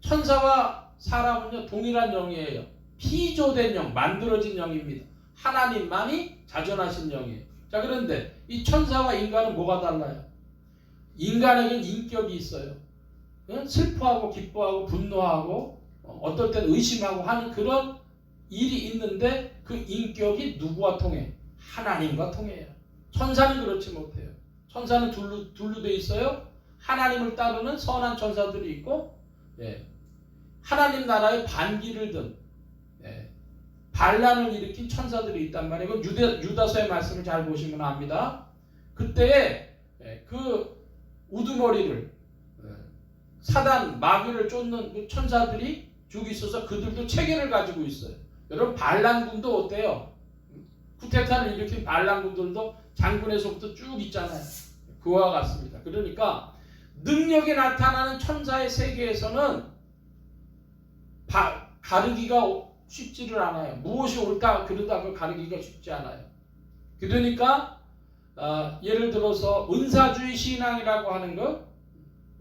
천사와 사람은요 동일한 영이에요. 피조된 영, 만들어진 영입니다. 하나님만이 자존하신 영이에요. 자, 그런데 이 천사와 인간은 뭐가 달라요? 인간에게는 인격이 있어요. 슬퍼하고 기뻐하고 분노하고 어떨 땐 의심하고 하는 그런 일이 있는데 그 인격이 누구와 통해? 하나님과 통해요. 천사는 그렇지 못해요. 천사는 둘로 돼 있어요. 하나님을 따르는 선한 천사들이 있고 하나님 나라의 반기를 든 반란을 일으킨 천사들이 있단 말이에요. 유다서의 말씀을 잘 보시면 압니다. 그때에 그 우두머리를 사단 마귀를 쫓는 그 천사들이 쭉 있어서 그들도 체계를 가지고 있어요. 여러분 반란군도 어때요? 쿠데타를 일으킨 반란군들도 장군에서부터 쭉 있잖아요. 그와 같습니다. 그러니까 능력이 나타나는 천사의 세계에서는 가르기가 쉽지를 않아요. 무엇이 옳다 그러다 가르기가 쉽지 않아요. 그러니까 예를 들어서 은사주의 신앙이라고 하는 것,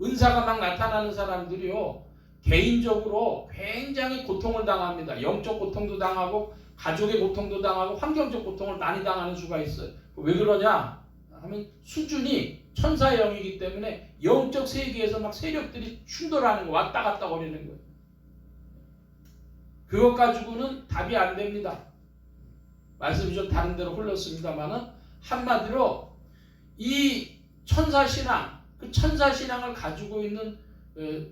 은사가 막 나타나는 사람들이요 개인적으로 굉장히 고통을 당합니다. 영적 고통도 당하고 가족의 고통도 당하고 환경적 고통을 많이 당하는 수가 있어요. 왜 그러냐 하면 수준이 천사의 영이기 때문에 영적 세계에서 막 세력들이 충돌하는 거, 왔다 갔다 거리는 거예요. 그것 가지고는 답이 안 됩니다. 말씀이 좀 다른 데로 흘렀습니다만은 한마디로 이 천사신앙, 그 천사신앙을 가지고 있는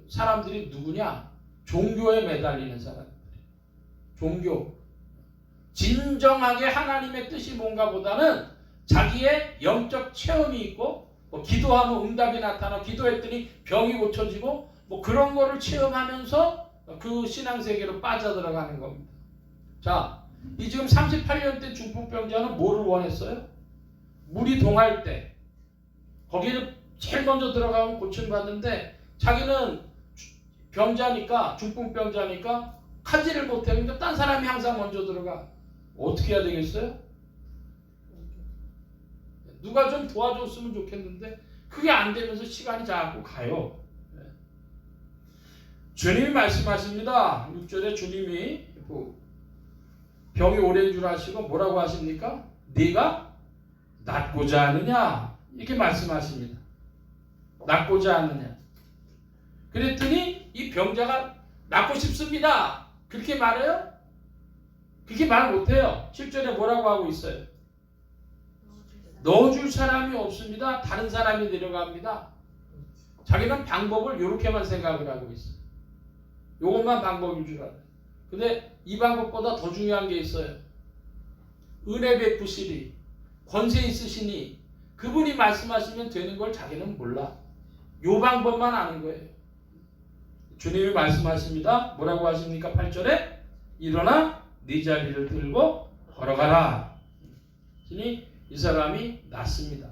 사람들이 누구냐? 종교에 매달리는 사람들. 종교. 진정하게 하나님의 뜻이 뭔가 보다는 자기의 영적 체험이 있고 기도하면 응답이 나타나 기도했더니 병이 고쳐지고 그런 거를 체험하면서 그 신앙세계로 빠져들어가는 겁니다. 자, 이 지금 38년대 중풍병자는 뭐를 원했어요? 물이 동할 때 거기를 제일 먼저 들어가면 고침받는데 자기는 병자니까 중풍병자니까 하지를 못해. 그러니까 딴 사람이 항상 먼저 들어가. 어떻게 해야 되겠어요? 누가 좀 도와줬으면 좋겠는데 그게 안 되면서 시간이 자꾸 가요. 주님이 말씀하십니다. 6절에 주님이 병이 오랜 줄 아시고 뭐라고 하십니까? 네가 낫고자 하느냐? 이렇게 말씀하십니다. 낫고자 하느냐? 그랬더니 이 병자가 낫고 싶습니다. 그렇게 말해요? 그렇게 말 못해요. 7절에 뭐라고 하고 있어요? 넣어줄 사람이 없습니다. 다른 사람이 내려갑니다. 자기는 방법을 이렇게만 생각을 하고 있어요. 이것만 방법인 줄 알아요. 근데 이 방법보다 더 중요한 게 있어요. 은혜 베푸시리, 권세 있으시니 그분이 말씀하시면 되는 걸 자기는 몰라. 이 방법만 아는 거예요. 주님이 말씀하십니다. 뭐라고 하십니까? 8절에 일어나 네 자리를 들고 걸어가라. 이 사람이 낫습니다.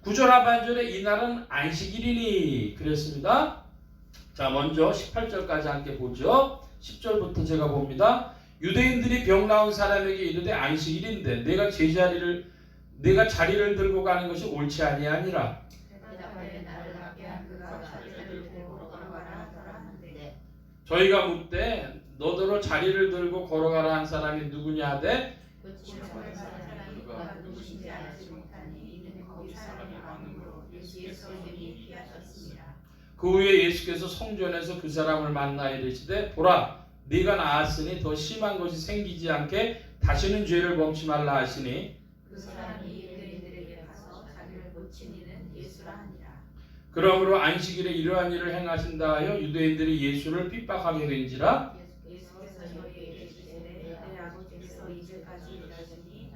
9절 하반절에 이날은 안식일이니 그랬습니다. 자, 먼저 18절까지 함께 보죠. 10절부터 제가 봅니다. 유대인들이 병 나은 사람에게 이르되 안식일인데 내가 자리를 들고 가는 것이 옳지 아니하니라. 저희가 묻되 너더러 자리를 들고 걸어가라 한 사람이 누구냐 하되 그 후에 예수께서 성전에서 그 사람을 만나 이르시되 보라 네가 나았으니 더 심한 것이 생기지 않게 다시는 죄를 범치 말라 하시니 그 사람이 유대인들에게 가서 자기를 고친 이는 예수라 하니라. 그러므로 안식일에 이러한 일을 행하신다 하여 유대인들이 예수를 핍박하게 된지라. 예수께서 저희에게 이르시되 내 아버지께서 이제까지 일하시니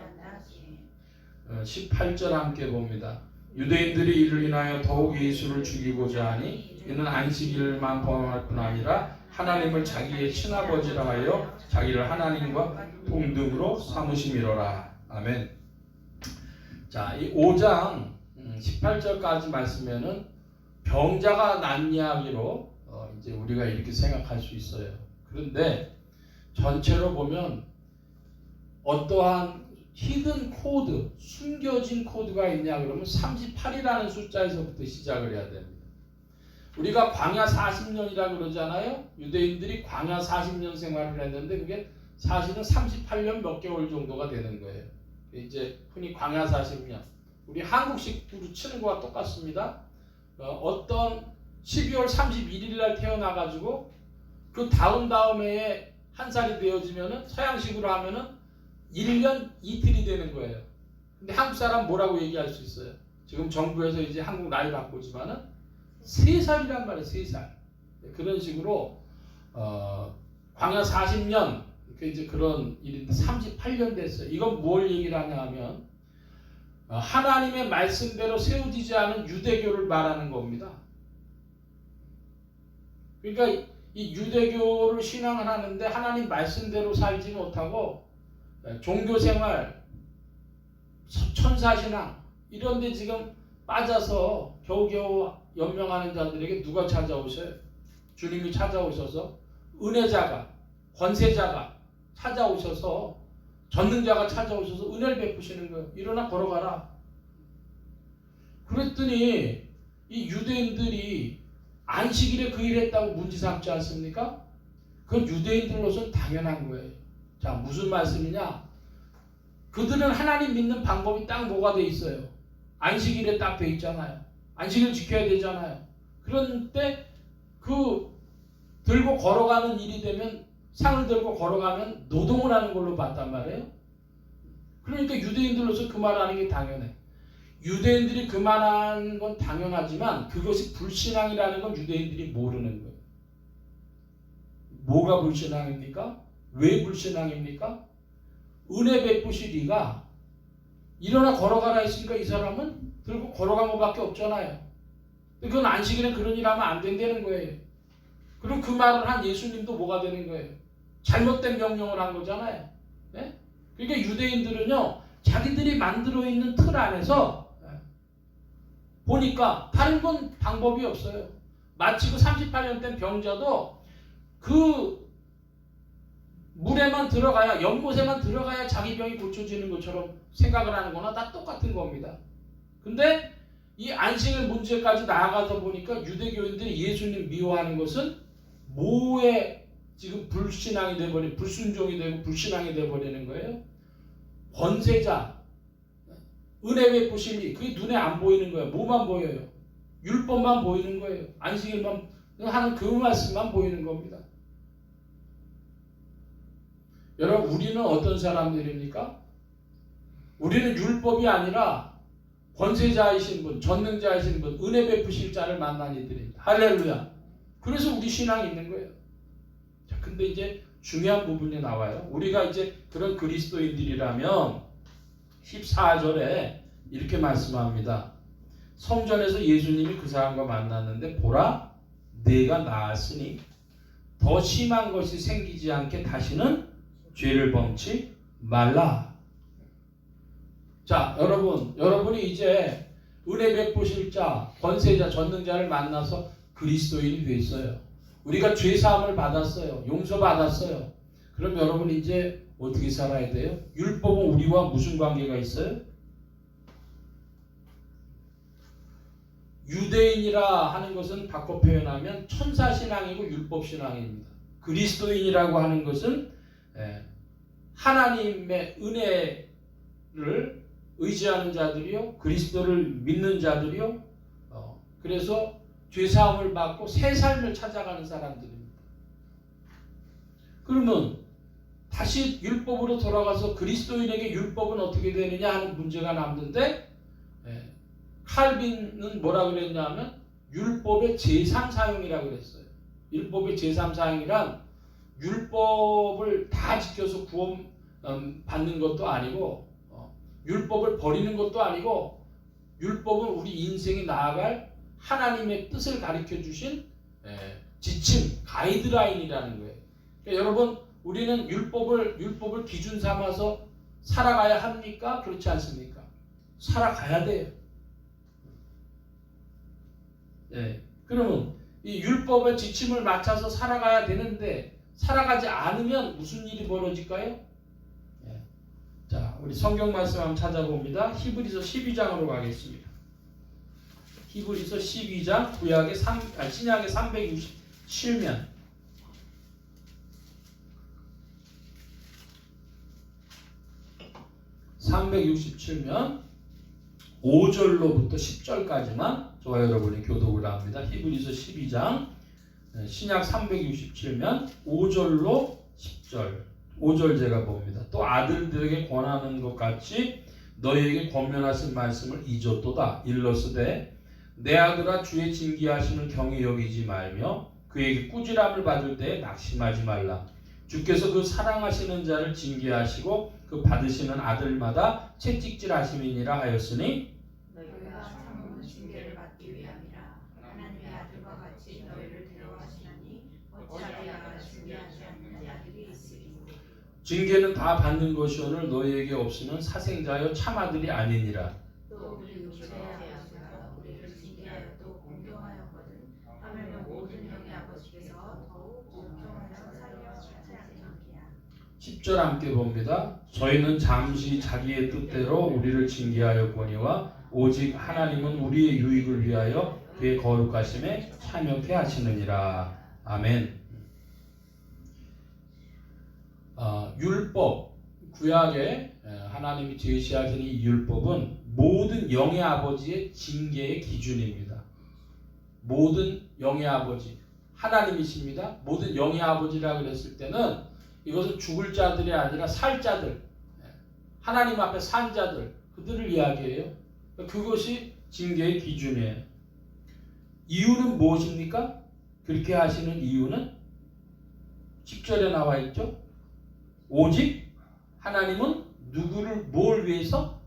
존재한다. 18절 함께 봅니다. 유대인들이 이를 인하여 더욱 예수를 죽이고자 하니 이는 안식일만 범할 뿐 아니라 하나님을 자기의 친아버지라 하여 자기를 하나님과 동등으로 삼으심이로라. 아멘. 자, 이 5장 18절까지 말씀에는 병자가 난 이야기로 이제 우리가 이렇게 생각할 수 있어요. 그런데 전체로 보면 어떠한 히든 코드, 숨겨진 코드가 있냐 그러면 38이라는 숫자에서부터 시작을 해야 됩니다. 우리가 광야 40년이라 그러잖아요. 유대인들이 광야 40년 생활을 했는데 그게 사실은 38년 몇 개월 정도가 되는 거예요. 이제 흔히 광야 40년. 우리 한국식으로 치는 거와 똑같습니다. 어떤 12월 31일 날 태어나가지고 그 다음 해에 한 살이 되어지면은 서양식으로 하면은 1년 이틀이 되는 거예요. 근데 한국 사람 뭐라고 얘기할 수 있어요? 지금 정부에서 이제 한국 나이 바꾸지만은 3살이란 말이에요. 3살. 그런 식으로 광야 40년 이제 그런 일인데 38년 됐어요. 이건 뭘 얘기를 하냐 하면 하나님의 말씀대로 세워지지 않은 유대교를 말하는 겁니다. 그러니까 이 유대교를 신앙을 하는데 하나님 말씀대로 살지 못하고 종교생활, 천사신앙 이런 데 지금 빠져서 겨우겨우 연명하는 자들에게 누가 찾아오셔요? 주님이 찾아오셔서 은혜자가, 권세자가 찾아오셔서 전능자가 찾아오셔서 은혜를 베푸시는 거예요. 일어나 걸어가라. 그랬더니 이 유대인들이 안식일에 그 일을 했다고 문제 삼지 않습니까? 그건 유대인들로서는 당연한 거예요. 자, 무슨 말씀이냐? 그들은 하나님 믿는 방법이 딱 뭐가 돼 있어요? 안식일에 딱 돼 있잖아요. 안식일 지켜야 되잖아요. 그런데 그 들고 걸어가는 일이 되면 상을 들고 걸어가면 노동을 하는 걸로 봤단 말이에요. 그러니까 유대인들로서 그 말하는 게 당연해. 유대인들이 그 말하는 건 당연하지만 그것이 불신앙이라는 건 유대인들이 모르는 거예요. 뭐가 불신앙입니까? 왜 불신앙입니까? 은혜 베푸시리가 일어나 걸어가라 했으니까 이 사람은 들고 걸어간 것밖에 없잖아요. 그건 안식일엔 그런 일 하면 안 된다는 거예요. 그럼 그 말을 한 예수님도 뭐가 되는 거예요? 잘못된 명령을 한 거잖아요. 네? 그러니까 유대인들은요 자기들이 만들어 있는 틀 안에서 보니까 다른 건 방법이 없어요. 마치 그 38년 된 병자도 그 물에만 들어가야, 연못에만 들어가야 자기 병이 고쳐지는 것처럼 생각을 하는 거나 다 똑같은 겁니다. 근데 이 안식일 문제까지 나아가다 보니까 유대교인들이 예수님 미워하는 것은 뭐에 지금 불신앙이 돼버린, 불순종이 되고 불신앙이 돼버리는 거예요. 권세자, 은혜 베푸심이 그게 눈에 안 보이는 거예요. 뭐만 보여요? 율법만 보이는 거예요. 안식일만 하는 그 말씀만 보이는 겁니다. 여러분, 우리는 어떤 사람들입니까? 우리는 율법이 아니라 권세자이신 분, 전능자이신 분, 은혜 베푸실 자를 만난 이들입니다. 할렐루야. 그래서 우리 신앙이 있는 거예요. 자, 근데 이제 중요한 부분이 나와요. 우리가 이제 그런 그리스도인들이라면 14절에 이렇게 말씀합니다. 성전에서 예수님이 그 사람과 만났는데 보라, 내가 나았으니 더 심한 것이 생기지 않게 다시는 죄를 범치 말라. 자, 여러분이 이제 은혜 베푸실 자, 권세자, 전능자를 만나서 그리스도인이 됐어요. 우리가 죄 사함을 받았어요. 용서받았어요. 그럼 여러분 이제 어떻게 살아야 돼요? 율법은 우리와 무슨 관계가 있어요? 유대인이라 하는 것은 바꿔 표현하면 천사신앙이고 율법신앙입니다. 그리스도인이라고 하는 것은 하나님의 은혜를 의지하는 자들이요, 그리스도를 믿는 자들이요, 그래서 죄사함을 받고 새 삶을 찾아가는 사람들입니다. 그러면 다시 율법으로 돌아가서 그리스도인에게 율법은 어떻게 되느냐 하는 문제가 남는데, 칼빈은 뭐라 그랬냐면 율법의 제3사용이라고 그랬어요. 율법의 제3사용이란 율법을 다 지켜서 구원 받는 것도 아니고 율법을 버리는 것도 아니고 율법은 우리 인생이 나아갈 하나님의 뜻을 가르쳐 주신 지침, 가이드라인이라는 거예요. 그러니까 여러분, 우리는 율법을 기준 삼아서 살아가야 합니까? 그렇지 않습니까? 살아가야 돼요. 그러면 이 율법의 지침을 맞춰서 살아가야 되는데 살아가지 않으면 무슨 일이 벌어질까요? 자, 우리 성경 말씀 한번 찾아봅니다. 히브리서 12장으로 가겠습니다. 히브리서 12장 신약의 367면 5절로부터 10절까지만 저와 여러분이 교독을 합니다. 히브리서 12장 신약 367면 5절로 10절. 5절 제가 봅니다. 또 아들들에게 권하는 것 같이 너희에게 권면하신 말씀을 잊었도다. 일러스되 내 아들아 주의 징계하심을 경히 여기지 말며 그에게 꾸지람을 받을 때에 낙심하지 말라. 주께서 그 사랑하시는 자를 징계하시고 그 받으시는 아들마다 채찍질하심이니라 하였으니 너희가 참으면 징계를 받기 위함이라. 하나님의 아들과 같이 너희를 데려가시나니 어찌하여 나가 징계하지 않는 자들이 있으리요. 징계는 다 받는 것이오늘 너희에게 없으면 사생자여 참아들이 아니니라. 또 우리 육체의 아버지가 우리를 징계하여 또 공경하였거든. 하물며 모든 영의 아버지께서 더욱 공경하여 살려 하지 않겠느냐. 10절 함께 봅니다. 저희는 잠시 자기의 뜻대로 우리를 징계하였거니와 오직 하나님은 우리의 유익을 위하여 그의 거룩하심에 참여케 하시느니라. 아멘. 율법, 구약에 하나님이 제시하신 이 율법은 모든 영의 아버지의 징계의 기준입니다. 모든 영의 아버지 하나님이십니다. 모든 영의 아버지라 그랬을 때는 이것은 죽을 자들이 아니라 살 자들, 하나님 앞에 산 자들, 그들을 이야기해요. 그것이 징계의 기준이에요. 이유는 무엇입니까? 그렇게 하시는 이유는 10절에 나와 있죠. 오직 하나님은 누구를 뭘 위해서?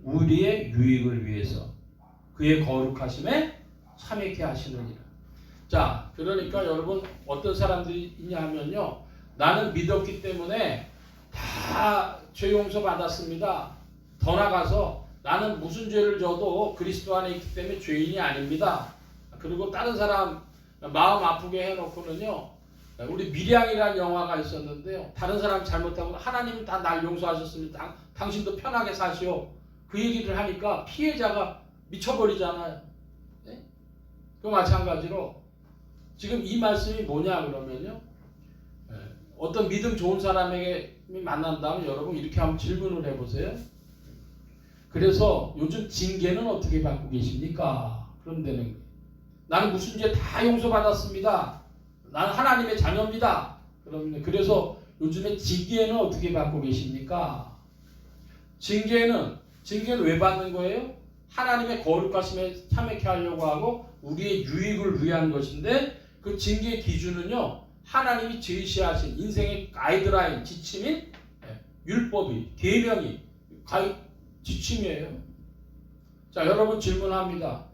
우리의 유익을 위해서 그의 거룩하심에 참여케 하시느니라. 자, 그러니까 여러분 어떤 사람들이 있냐면요, 나는 믿었기 때문에 다 죄 용서 받았습니다. 더 나가서 나는 무슨 죄를 져도 그리스도 안에 있기 때문에 죄인이 아닙니다. 그리고 다른 사람 마음 아프게 해놓고는요, 우리 밀양이라는 영화가 있었는데요, 다른 사람 잘못하고 하나님은 다 날 용서하셨습니다. 당신도 편하게 사시오. 그 얘기를 하니까 피해자가 미쳐버리잖아요. 네? 그 마찬가지로 지금 이 말씀이 뭐냐 그러면요, 어떤 믿음 좋은 사람에게 만난다면 여러분 이렇게 한번 질문을 해보세요. 그래서 요즘 징계는 어떻게 받고 계십니까? 그럼 되는 거예요. 나는 무슨 죄 다 용서받았습니다. 나는 하나님의 자녀입니다. 그래서 요즘에 징계는 어떻게 받고 계십니까? 징계는 왜 받는 거예요? 하나님의 거룩하심에 참여케 하려고 하고 우리의 유익을 위한 것인데, 그 징계의 기준은요, 하나님이 제시하신 인생의 가이드라인, 지침인 율법이, 계명이 지침이에요. 자, 여러분 질문합니다.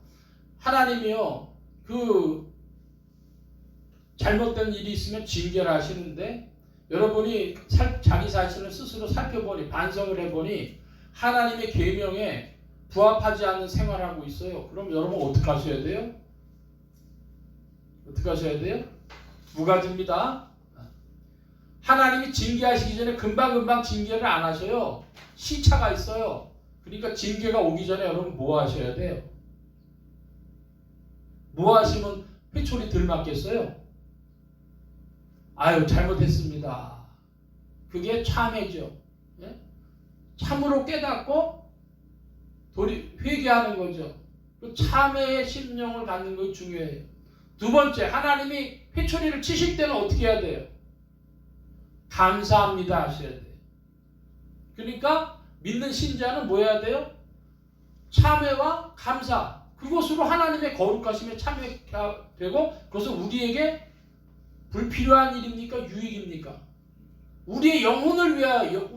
하나님이요, 그 잘못된 일이 있으면 징계를 하시는데, 여러분이 자기 자신을 스스로 살펴보니, 반성을 해보니 하나님의 계명에 부합하지 않는 생활하고 있어요. 그럼 여러분 어떻게 하셔야 돼요? 어떻게 하셔야 돼요? 두 가지입니다. 하나님이 징계하시기 전에 금방금방 징계를 안 하셔요. 시차가 있어요. 그러니까 징계가 오기 전에 여러분 뭐 하셔야 돼요? 뭐 하시면 회초리 덜 맞겠어요? 아유, 잘못했습니다. 그게 참회죠. 예? 참으로 깨닫고 회개하는 거죠. 그 참회의 심령을 갖는 것이 중요해요. 두 번째, 하나님이 회초리를 치실 때는 어떻게 해야 돼요? 감사합니다 하셔야 돼요. 그러니까 믿는 신자는 뭐 해야 돼요? 참회와 감사, 그것으로 하나님의 거룩하심에 참여되고, 그것은 우리에게 불필요한 일입니까? 유익입니까? 우리의 영혼을 위하여,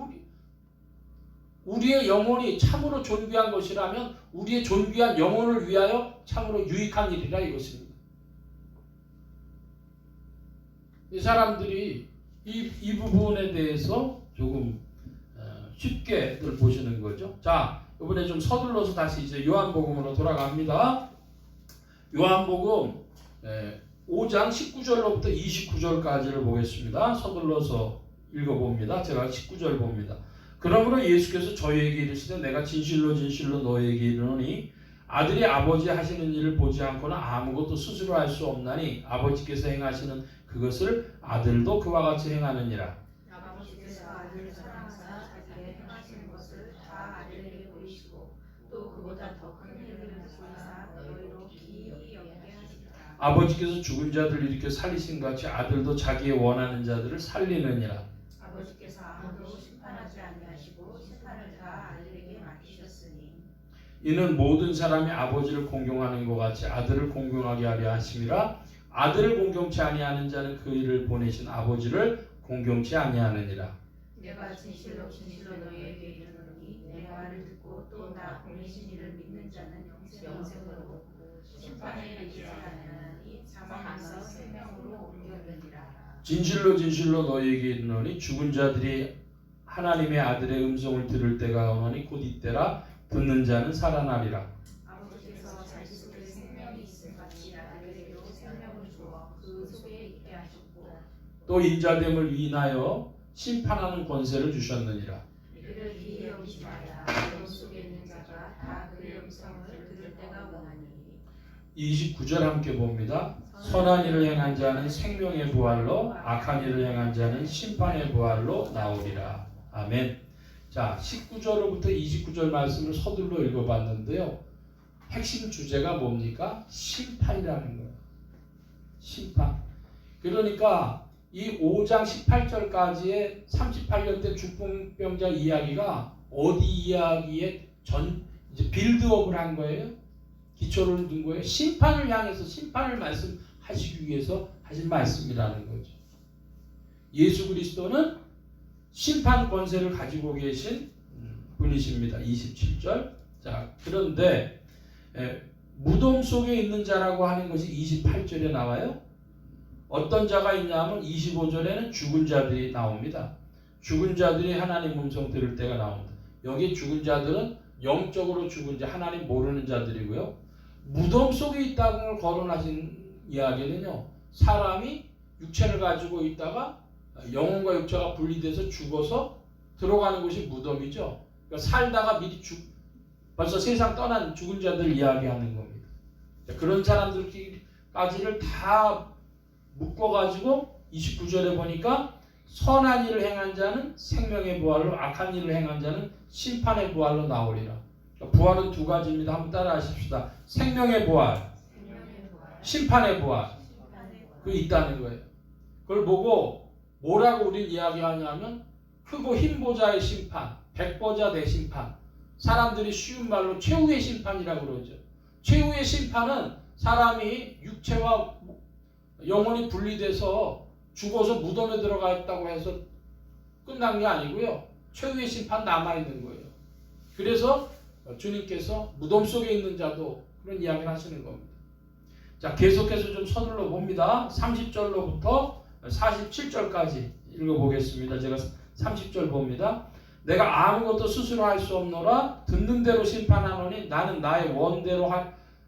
우리의 영혼이 참으로 존귀한 것이라면 우리의 존귀한 영혼을 위하여 참으로 유익한 일이라 이것입니다. 이 사람들이 이 부분에 대해서 조금 쉽게들 보시는 거죠. 자, 이번에 좀 서둘러서 다시 이제 요한복음으로 돌아갑니다. 요한복음 5장 19절로부터 29절까지를 보겠습니다. 서둘러서 읽어봅니다. 제가 19절 봅니다. 그러므로 예수께서 저희에게 이르시되 내가 진실로 진실로 너희에게 이르노니 아들이 아버지 하시는 일을 보지 않고는 아무것도 스스로 할 수 없나니 아버지께서 행하시는 그것을 아들도 그와 같이 행하느니라. 아버지께서 아들을 사랑하사 자기의 행하시는 것을 다 아들에게 보이시고 또 그보다 더 큰 일을 보이사 너희로 기이히 여기게 하시리라. 아버지께서 죽은 자들을 일으켜 살리신 같이 아들도 자기의 원하는 자들을 살리느니라. 아버지께서 아무도 심판하지 아니하시고 심판을 다 아들에게 맡기셨으니 이는 모든 사람이 아버지를 공경하는 것 같이 아들을 공경하게 하려 하심이라. 아들을 공경치 아니하는 자는 그 일을 보내신 아버지를 공경치 아니하느니라. 내가 진실로 진실로 너희에게 이르노니 내 말을 듣고 또 나 보내신 이를 믿는 자는 영생으로 심판에 이르지 아니하나니 사망에서 생명으로 옮겨지리라. 진실로 진실로 너희에게 이르노니 죽은 자들이 하나님의 아들의 음성을 들을 때가 오노니 곧 이때라. 듣는 자는 살아나리라. 아버지께서 자기 속에 생명이 있음 같이 아들에게도 생명을 주어 그 속에 있게 하셨고 또 인자됨을 인하여 심판하는 권세를 주셨느니라. 그를 기이 여기지 말라. 영혼 속에 있는 자가 다 그의 음성을 들을 때가 오나니 29절 함께 봅니다. 선한 일을 행한 자는 생명의 부활로 악한 일을 행한 자는 심판의 부활로 나오리라. 아멘. 자, 19절로부터 29절 말씀을 서둘러 읽어봤는데요. 핵심 주제가 뭡니까? 심판이라는 거예요. 심판. 그러니까 이 5장 18절까지의 38년 때 죽병자 이야기가 어디 이야기에 이제 빌드업을 한 거예요. 기초를 둔 거예요. 심판을 향해서 심판을 말씀하시기 위해서 하신 말씀이라는 거죠. 예수 그리스도는 심판 권세를 가지고 계신 분이십니다. 27절. 자, 그런데 무덤 속에 있는 자라고 하는 것이 28절에 나와요. 어떤 자가 있냐면 25절에는 죽은 자들이 나옵니다. 죽은 자들이 하나님 음성 들을 때가 나옵니다. 여기 죽은 자들은 영적으로 죽은 자, 하나님 모르는 자들이고요. 무덤 속에 있다고 거론하신 이야기는요. 사람이 육체를 가지고 있다가 영혼과 육체가 분리돼서 죽어서 들어가는 곳이 무덤이죠. 그러니까 살다가 미리 벌써 세상 떠난 죽은 자들 이야기하는 겁니다. 그런 사람들까지를 다 묶어가지고 29절에 보니까 선한 일을 행한 자는 생명의 부활로 악한 일을 행한 자는 심판의 부활로 나오리라. 그러니까 부활은 두 가지입니다. 한번 따라 하십시다. 생명의 부활, 심판의 부활. 그게 있다는 거예요. 그걸 보고 뭐라고 우리는 이야기하냐면 크고 흰 보좌의 심판, 백보좌 대심판. 사람들이 쉬운 말로 최후의 심판이라고 그러죠. 최후의 심판은 사람이 육체와 영혼이 분리돼서 죽어서 무덤에 들어가 있다고 해서 끝난 게 아니고요. 최후의 심판 남아있는 거예요. 그래서 주님께서 무덤 속에 있는 자도 그런 이야기를 하시는 겁니다. 자, 계속해서 좀 서둘러 봅니다. 30절로부터 47절까지 읽어보겠습니다. 제가 30절 봅니다. 내가 아무것도 스스로 할 수 없노라. 듣는 대로 심판하노니 나는 나의 원대로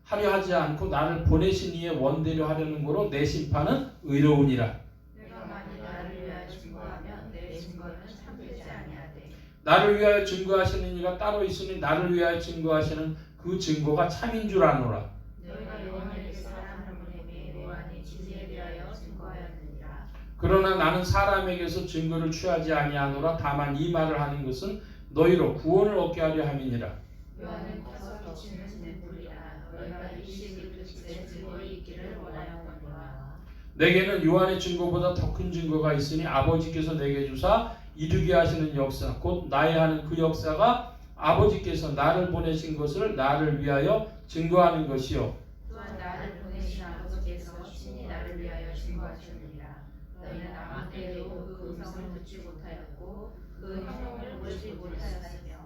하려 하지 않고 나를 보내신 이의 원대로 하려는 거로 내 심판은 의로우니라. 내가 만일 나를 위하여 증거하면 내 증거는 참되지 아니하되 나를 위하여 증거하시는 이가 따로 있으니 나를 위하여 증거하시는 그 증거가 참인 줄 아노라. 너희가 요한에게 사람을 보내매 요한이 진리에 대하여 증거하였느니라. 그러나 나는 사람에게서 증거를 취하지 아니하노라. 다만 이 말을 하는 것은 너희로 구원을 얻게 하려 함이니라. 요한은 켜서 비추는 촛불이라. 너희가 이 시기를 빛에 증거이 있기를 원하였거니와. 내게는 요한의 증거보다 더 큰 증거가 있으니 아버지께서 내게 주사 이루게 하시는 역사 곧 나의 하는 그 역사가 아버지께서 나를 보내신 것을 나를 위하여 증거하는 것이요. 또한 나를 보내신 아버지께서 친히 나를 위하여 증거하셨느니라. 너희는 아무 때에도 그 음성을 듣지 못하였고 그 행동을 보지 못하였으며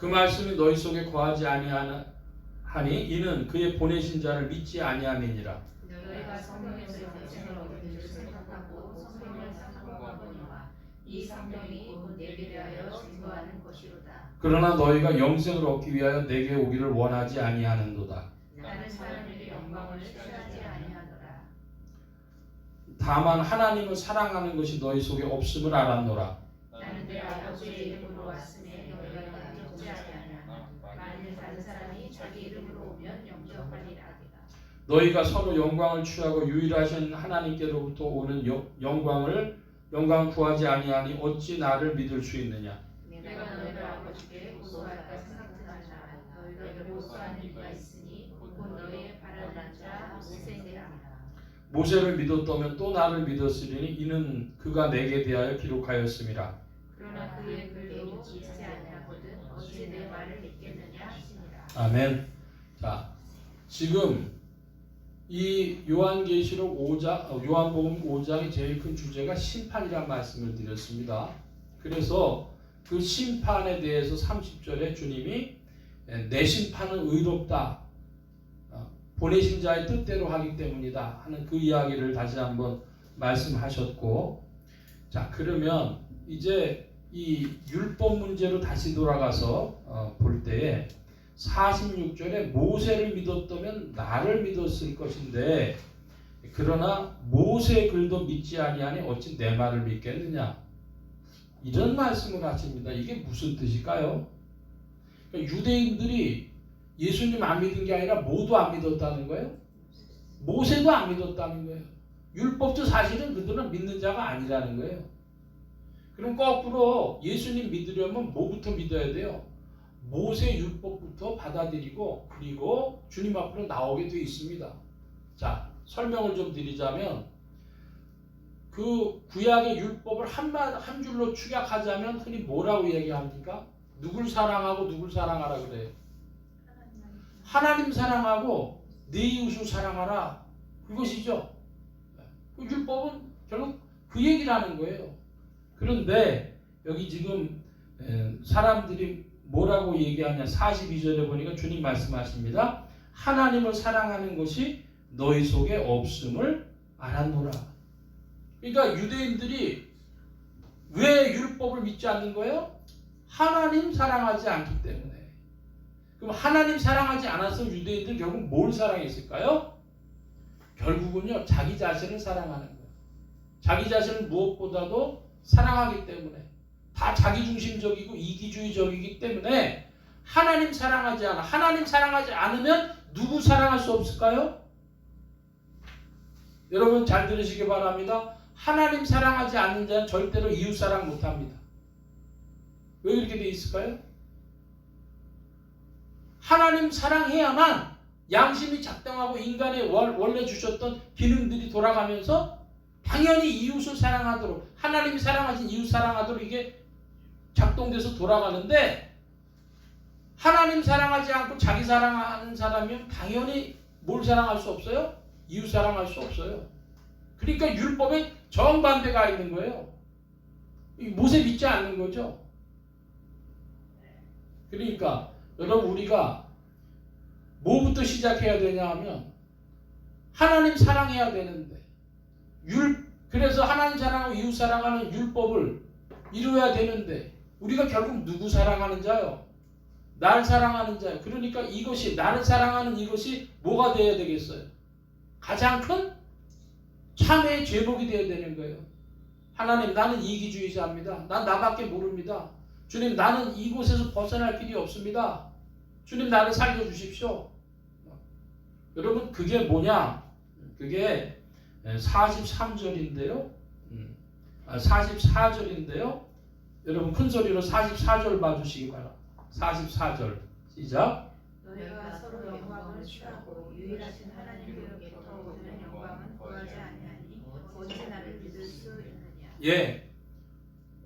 그 말씀이 너희 속에 거하지 아니하니 이는 그의 보내신 자를 믿지 아니함이니라. 너희가 성령에서 영생을 얻은 줄 생각하고 성령을 상고하거니와 이 성령이 곧 내게 대하여 증거하는 것이로다. 그러나 너희가 영생을 얻기 위하여 내게 오기를 원하지 아니하는도다. 나는 하나님의 영광을 취하지 아니하노라. 다만 하나님을 사랑하는 것이 너희 속에 없음을 알았노라. 나는 내 아버지의 이름으로 왔음에 너희가 영접지 아니하나 만일 다른 사람이 자기 이름으로 오면 영접하리라. 너희가 서로 영광을 취하고 유일하신 하나님께로부터 오는 영광을 구하지 아니하니 어찌 나를 믿을 수 있느냐. 내가 너희를 아버지께 고소할까 생각하나 너희를 고소하는 이가 있으니 곧 너희의 바라는 자 모세니라. 모세를 믿었다면 또 나를 믿었으리니 이는 그가 내게 대하여 기록하였음이라. 그러나 그의 글도 믿지 아니하거든 어찌 내 말을 믿겠느냐 하시니라. 아멘. 자, 지금 이 요한계시록 5장, 요한복음 5장의 제일 큰 주제가 심판이라는 말씀을 드렸습니다. 그래서 그 심판에 대해서 30절에 주님이 내 심판은 의롭다, 보내신 자의 뜻대로 하기 때문이다 하는 그 이야기를 다시 한번 말씀하셨고, 자, 그러면 이제 이 율법 문제로 다시 돌아가서 볼 때에 46절에 모세를 믿었다면 나를 믿었을 것인데 그러나 모세의 글도 믿지 아니하니 어찌 내 말을 믿겠느냐, 이런 말씀을 하십니다. 이게 무슨 뜻일까요? 그러니까 유대인들이 예수님 안 믿은 게 아니라 모두 안 믿었다는 거예요. 모세도 안 믿었다는 거예요. 율법도 사실은 그들은 믿는 자가 아니라는 거예요. 그럼 거꾸로 예수님 믿으려면 뭐부터 믿어야 돼요? 모세 율법부터 받아들이고 그리고 주님 앞으로 나오게 되어 있습니다. 자, 설명을 좀 드리자면 그 구약의 율법을 한 줄로 축약하자면 흔히 뭐라고 얘기합니까? 누굴 사랑하고 누굴 사랑하라 그래요? 하나님 사랑하고 네 이웃을 사랑하라, 그것이죠. 그 율법은 결국 그 얘기를 하는 거예요. 그런데 여기 지금 사람들이 뭐라고 얘기하냐, 42절에 보니까 주님 말씀하십니다. 하나님을 사랑하는 것이 너희 속에 없음을 알았노라. 그러니까 유대인들이 왜 율법을 믿지 않는 거예요? 하나님 사랑하지 않기 때문에. 그럼 하나님 사랑하지 않았으면 유대인들 결국 뭘 사랑했을까요? 결국은요, 자기 자신을 사랑하는 거예요. 자기 자신을 무엇보다도 사랑하기 때문에, 다 자기중심적이고 이기주의적이기 때문에 하나님 사랑하지 않아. 하나님 사랑하지 않으면 누구 사랑할 수 없을까요? 여러분 잘 들으시기 바랍니다. 하나님 사랑하지 않는 자는 절대로 이웃 사랑 못합니다. 왜 그렇게 돼 있을까요? 하나님 사랑해야만 양심이 작동하고 인간의 원래 주셨던 기능들이 돌아가면서 당연히 이웃을 사랑하도록, 하나님이 사랑하신 이웃 사랑하도록 이게 작동돼서 돌아가는데, 하나님 사랑하지 않고 자기 사랑하는 사람이면 당연히 뭘 사랑할 수 없어요? 이웃 사랑할 수 없어요. 그러니까 율법에 정반대가 있는 거예요. 모세 믿지 않는 거죠. 그러니까 여러분, 우리가 뭐부터 시작해야 되냐 하면 하나님 사랑해야 되는데, 그래서 하나님 사랑하고 이웃 사랑하는 율법을 이루어야 되는데 우리가 결국 누구 사랑하는 자요? 날 사랑하는 자요. 그러니까 이것이, 나를 사랑하는 이것이 뭐가 되어야 되겠어요? 가장 큰 참회의 제목이 되어야 되는 거예요. 하나님, 나는 이기주의자입니다. 난 나밖에 모릅니다. 주님, 나는 이곳에서 벗어날 길이 없습니다. 주님, 나를 살려주십시오. 여러분, 그게 뭐냐? 그게 43절인데요. 44절인데요. 여러분 큰 소리로 44절 봐주시기 바랍니다. 44절 시작. 너희가 서로 영광을 취하고 유일하신 하나님께로부터 오는 영광은 구하지 아니하니 어찌 나를 믿을 수 있느냐. 예,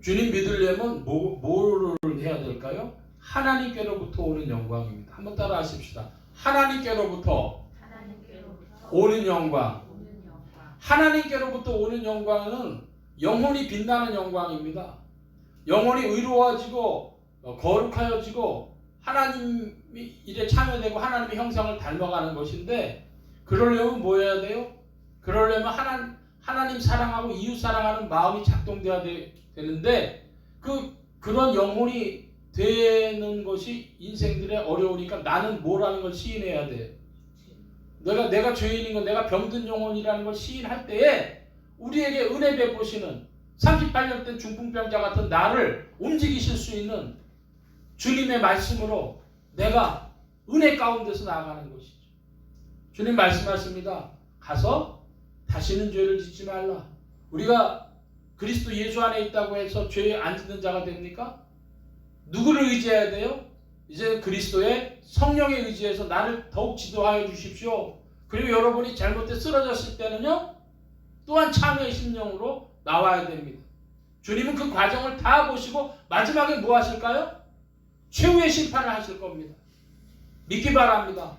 주님 믿으려면 뭐를 해야 될까요? 하나님께로부터 오는 영광입니다. 한번 따라 하십시다. 하나님께로부터 오는 영광. 하나님께로부터 오는 영광은 영혼이 빛나는 영광입니다. 영혼이 의로워지고 거룩하여지고 하나님이 일에 참여되고 하나님의 형상을 닮아가는 것인데, 그러려면 뭐 해야 돼요? 그러려면 하나님 사랑하고 이웃 사랑하는 마음이 작동돼야 되는데, 그런 영혼이 되는 것이 인생들의 어려우니까 나는 뭐라는 걸 시인해야 돼. 내가 죄인인 거, 내가 병든 영혼이라는 걸 시인할 때에 우리에게 은혜 베푸시는 38년 된 중풍병자 같은 나를 움직이실 수 있는 주님의 말씀으로 내가 은혜 가운데서 나아가는 것이죠. 주님 말씀하십니다. 가서 다시는 죄를 짓지 말라. 우리가 그리스도 예수 안에 있다고 해서 죄에 안 짓는 자가 됩니까? 누구를 의지해야 돼요? 이제 그리스도의 성령에 의지해서 나를 더욱 지도하여 주십시오. 그리고 여러분이 잘못돼 쓰러졌을 때는요, 또한 참회의 심령으로 나와야 됩니다. 주님은 그 과정을 다 보시고 마지막에 뭐 하실까요? 최후의 심판을 하실 겁니다. 믿기 바랍니다.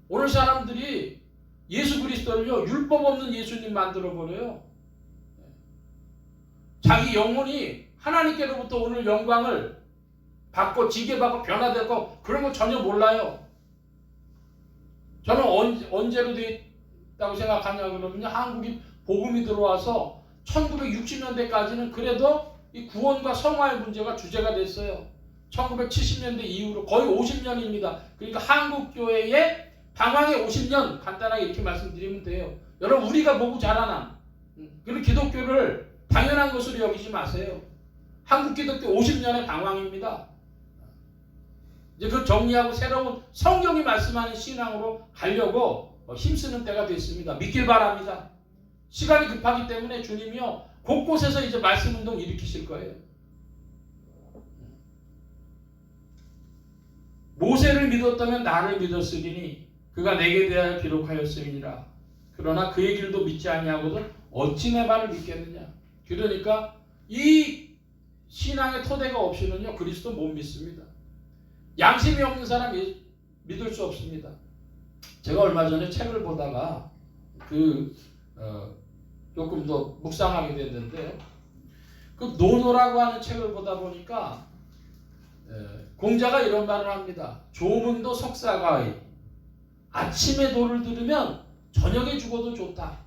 오늘 사람들이 예수 그리스도를요, 율법 없는 예수님 만들어버려요. 자기 영혼이 하나님께로부터 오늘 영광을 받고 지게받고 변화되고 그런 거 전혀 몰라요. 저는 언제로 됐다고 생각하냐 그러면요, 한국이 복음이 들어와서 1960년대까지는 그래도 이 구원과 성화의 문제가 주제가 됐어요. 1970년대 이후로 거의 50년입니다. 그러니까 한국교회의 방황의 50년, 간단하게 이렇게 말씀드리면 돼요. 여러분, 우리가 보고 자라난 그런 기독교를 당연한 것으로 여기지 마세요. 한국 기독교 50년의 방황입니다. 이제 그 정리하고 새로운 성경이 말씀하는 신앙으로 가려고 힘쓰는 때가 됐습니다. 믿길 바랍니다. 시간이 급하기 때문에 주님이요, 곳곳에서 이제 말씀 운동 일으키실 거예요. 모세를 믿었다면 나를 믿었으리니 그가 내게 대하여 기록하였음이니라. 그러나 그의 길도 믿지 아니하거든 어찌 내 말을 믿겠느냐. 그러니까 이 신앙의 토대가 없이는요, 그리스도 못 믿습니다. 양심이 없는 사람이 믿을 수 없습니다. 제가 얼마 전에 책을 보다가 조금 더 묵상하게 됐는데요. 그 노노라고 하는 책을 보다 보니까 공자가 이런 말을 합니다. 조문도 석사가의 아침에 도를 들으면 저녁에 죽어도 좋다.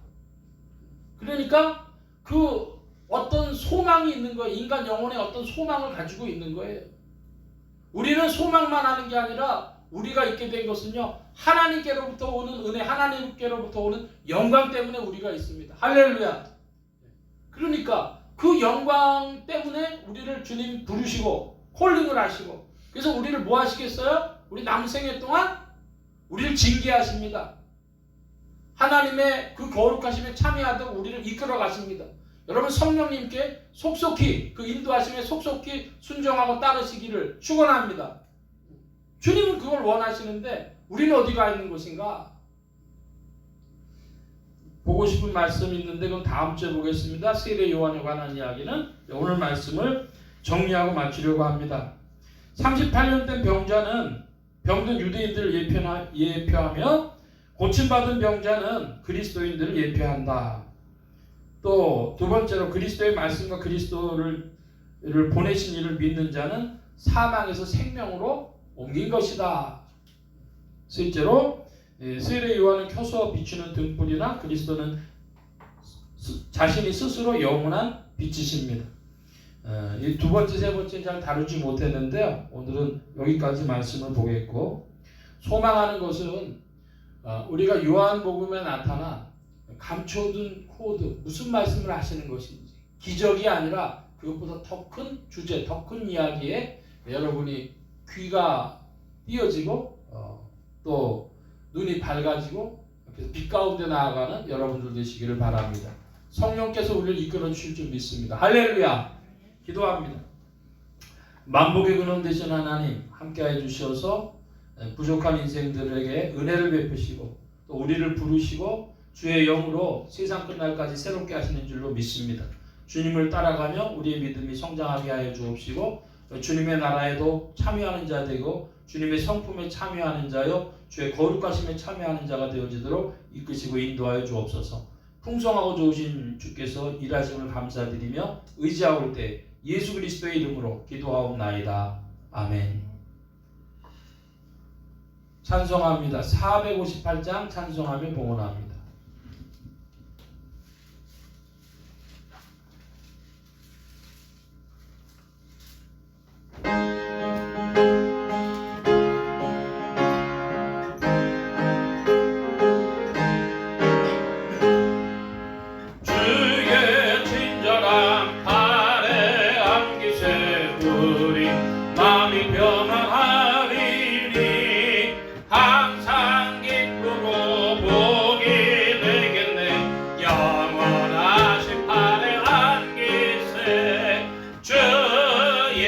그러니까 그 어떤 소망이 있는 거예요. 인간 영혼에 어떤 소망을 가지고 있는 거예요. 우리는 소망만 하는 게 아니라 우리가 있게 된 것은요, 하나님께로부터 오는 은혜, 하나님께로부터 오는 영광 때문에 우리가 있습니다. 할렐루야. 그러니까 그 영광 때문에 우리를 주님 부르시고 콜링을 하시고, 그래서 우리를 뭐 하시겠어요? 우리 남은 생애 동안 우리를 징계하십니다. 하나님의 그 거룩하심에 참여하도록 우리를 이끌어 가십니다. 여러분, 성령님께 속속히 그 인도하심에 속속히 순종하고 따르시기를 축원합니다. 주님은 그걸 원하시는데 우리는 어디 가 있는 것인가? 보고 싶은 말씀이 있는데 그건 다음 주에 보겠습니다. 세례 요한에 관한 이야기는 오늘 말씀을 정리하고 마치려고 합니다. 38년 된 병자는 병든 유대인들을 예표하며 고침받은 병자는 그리스도인들을 예표한다. 또 두 번째로 그리스도의 말씀과 그리스도를 보내신 이를 믿는 자는 사망에서 생명으로 옮긴 것이다. 셋째로 세례 요한은 켜서 비추는 등불이나 그리스도는 자신이 스스로 영원한 빛이십니다. 이 두 번째, 세 번째 잘 다루지 못했는데요. 오늘은 여기까지 말씀을 보겠고, 소망하는 것은 우리가 요한복음에 나타난 감춰둔 코드, 무슨 말씀을 하시는 것인지, 기적이 아니라 그것보다 더 큰 주제, 더 큰 이야기에 여러분이 귀가 띄어지고 또 눈이 밝아지고 빛 가운데 나아가는 여러분들 되시기를 바랍니다. 성령께서 우리를 이끌어 주실 줄 믿습니다. 할렐루야. 기도합니다. 만복의 근원 되신 하나님, 함께해 주셔서 부족한 인생들에게 은혜를 베푸시고 또 우리를 부르시고 주의 영으로 세상 끝날까지 새롭게 하시는 줄로 믿습니다. 주님을 따라가며 우리의 믿음이 성장하게 하여 주옵시고 주님의 나라에도 참여하는 자 되고 주님의 성품에 참여하는 자요 주의 거룩하심에 참여하는 자가 되어지도록 이끄시고 인도하여 주옵소서. 풍성하고 좋으신 주께서 일하심을 감사드리며 의지하올 때 예수 그리스도의 이름으로 기도하옵나이다. 아멘. 찬송합니다. 458장 찬송하며 봉헌합니다. 주의 친절한 팔에 안기세 우리 마음이 평안하리니 항상 기쁘고 복이 되겠네. 영원하신 팔에 안기세 주의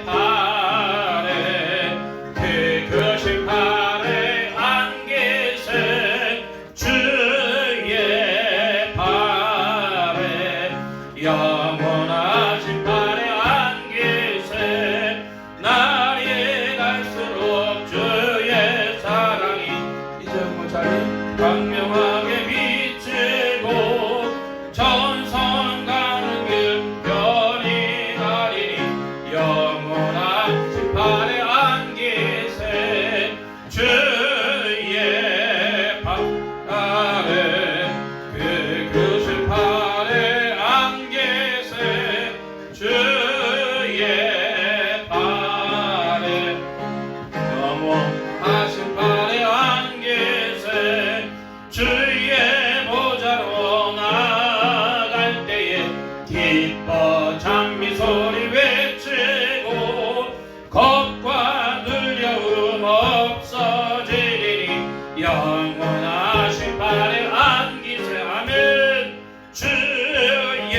팔에 그 크신 팔에 안기세 주의 팔에 영원하신 팔에 안기세 날이 갈수록 주의 사랑이 이제 모자리 광명하게 비치고 전선 가는 길 편히 가리니 영원하신 팔에 안기세 주의 팔에 그 크신 팔에 안기세 주의 팔에 영원하신 팔에 안기세 주의 보좌로 나갈 때에 기뻐 장미소리 외치고 겁과 두려움 없어지리니 영원하신 팔에 안기세 아멘. 주의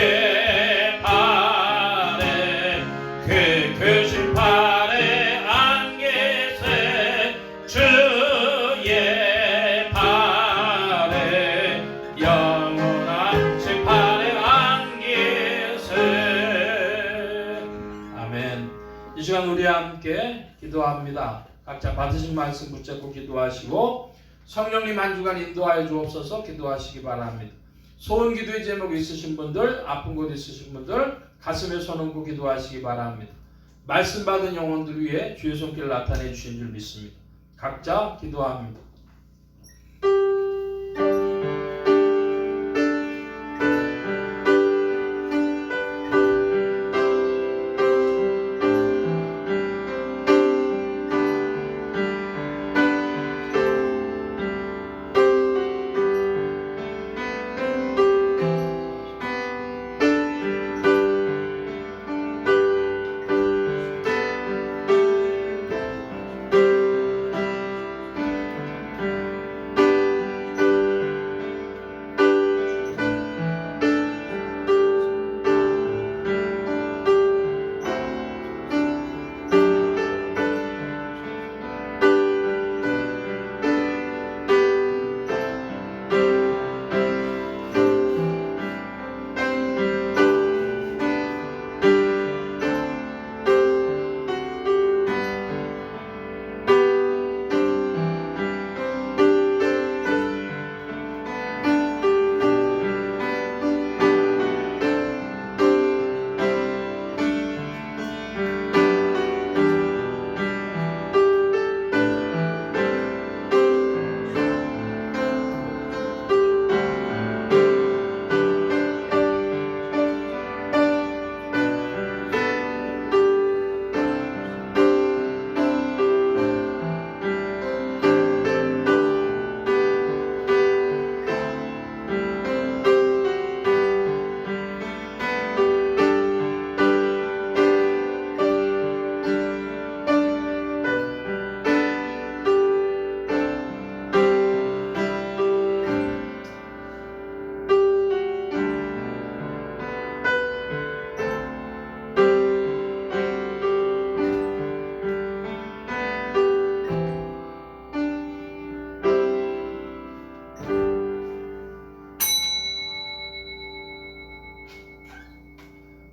팔에 그 크신 팔에 안기세 주의 팔에 영원하신 팔에 안기세 아멘. 이 시간 우리 함께 기도합니다. 각자 받으신 말씀 붙잡고 기도하시고 성령님 한 주간 인도하여 주옵소서 기도하시기 바랍니다. 소원 기도의 제목 있으신 분들, 아픈 곳 있으신 분들 가슴에 손 얹고 기도하시기 바랍니다. 말씀 받은 영혼들 위해 주의 손길 나타내 주신 줄 믿습니다. 각자 기도합니다.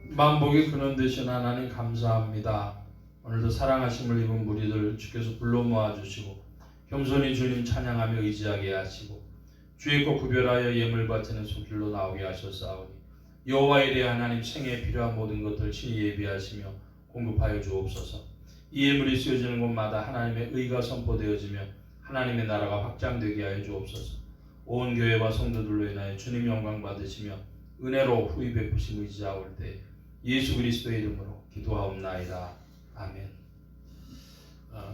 만복의 근원 되신 하나님 감사합니다. 오늘도 사랑하심을 입은 무리들 주께서 불러 모아주시고 겸손히 주님 찬양하며 의지하게 하시고 주의 것 구별하여 예물 바치는 손길로 나오게 하셨사오니 여호와 이레 하나님 생애에 필요한 모든 것들 친히 예비하시며 공급하여 주옵소서. 이 예물이 씌워지는 곳마다 하나님의 의가 선포되어지며 하나님의 나라가 확장되게 하여 주옵소서. 온 교회와 성도들로 인하여 주님 영광 받으시며 은혜로 후히 베푸심 의지하올 때 예수 그리스도의 이름으로 기도하옵나이다. 아멘.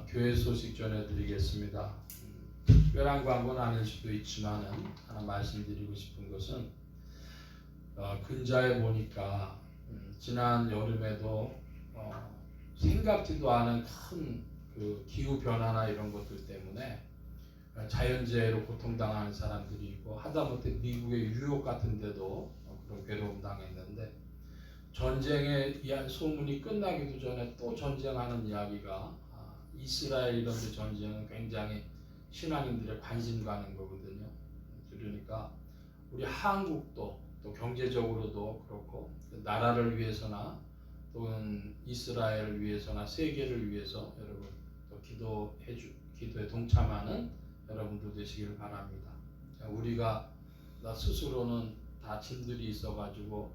교회 소식 전해드리겠습니다. 특별한 광고는 아닐 수도 있지만 하나 말씀드리고 싶은 것은 근자에 보니까 지난 여름에도 생각지도 않은 큰 그 기후 변화나 이런 것들 때문에 자연재해로 고통당하는 사람들이 있고 하다못해 미국의 뉴욕 같은 데도 그런 괴로움 당했는데 전쟁의 소문이 끝나기도 전에 또 전쟁하는 이야기가 이스라엘 이런 데 전쟁은 굉장히 신앙인들의 관심 가는 거거든요. 그러니까 우리 한국도 또 경제적으로도 그렇고 나라를 위해서나 또는 이스라엘을 위해서나 세계를 위해서 여러분 또 기도에 동참하는 여러분들 되시기를 바랍니다. 우리가 나 스스로는 다 짐들이 있어가지고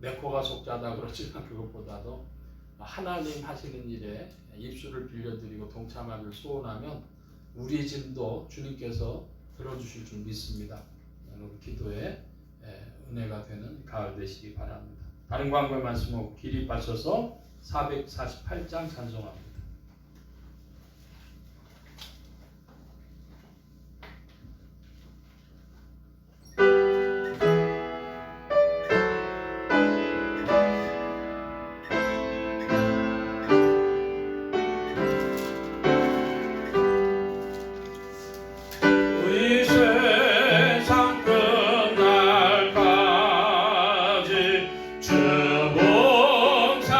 내 코가 속자다 그렇지만 그것보다도 하나님 하시는 일에 입술을 빌려드리고 동참하기를 소원하면 우리의 짐도 주님께서 들어주실 줄 믿습니다. 여러분 기도에 은혜가 되는 가을 되시기 바랍니다. 다른 광고의 말씀은 길이 빠져서 448장 찬송합니다. 주 봉사하리니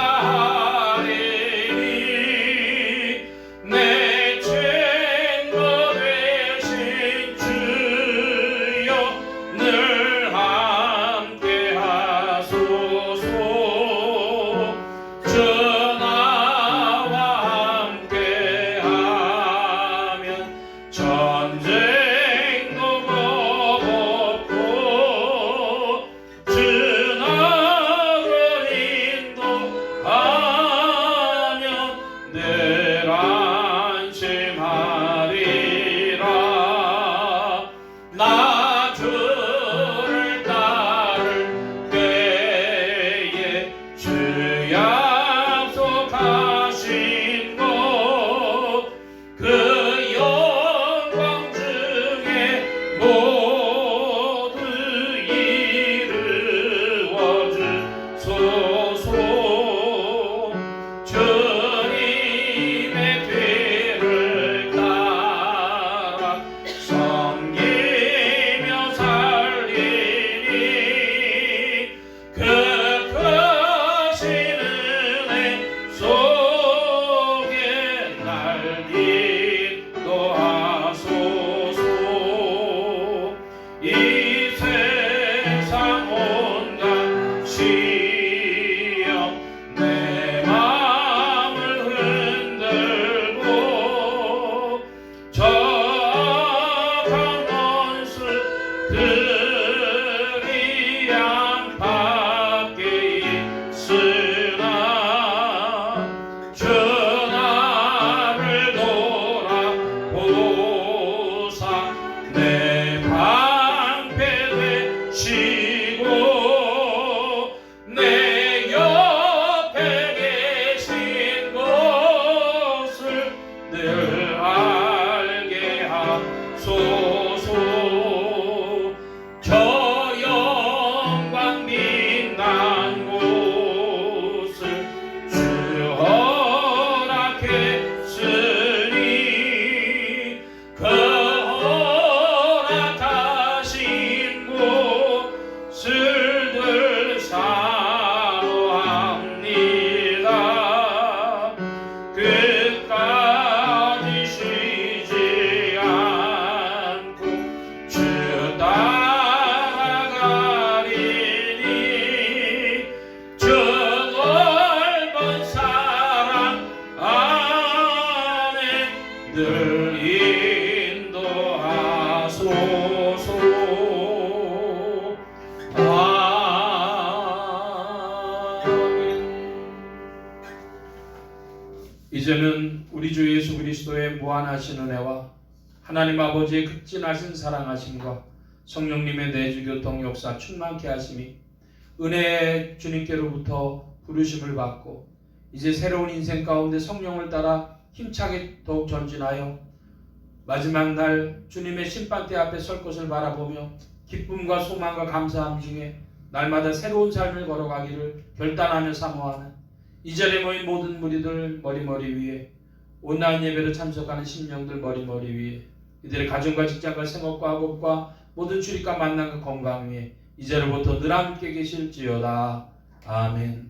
이제는 우리 주 예수 그리스도의 무한하신 은혜와 하나님 아버지의 극진하신 사랑하심과 성령님의 내주교통 역사 충만케 하심이 은혜의 주님께로부터 부르심을 받고 이제 새로운 인생 가운데 성령을 따라 힘차게 더욱 전진하여 마지막 날 주님의 심판대 앞에 설 것을 바라보며 기쁨과 소망과 감사함 중에 날마다 새로운 삶을 걸어가기를 결단하며 사모하는 이 자리에 모인 모든 무리들 머리머리 위에 온라인 예배로 참석하는 심령들 머리머리 위에 이들의 가정과 직장과 생업과 학업과 모든 출입과 만남과 건강 위에 이제로부터 늘 함께 계실지어다. 아멘.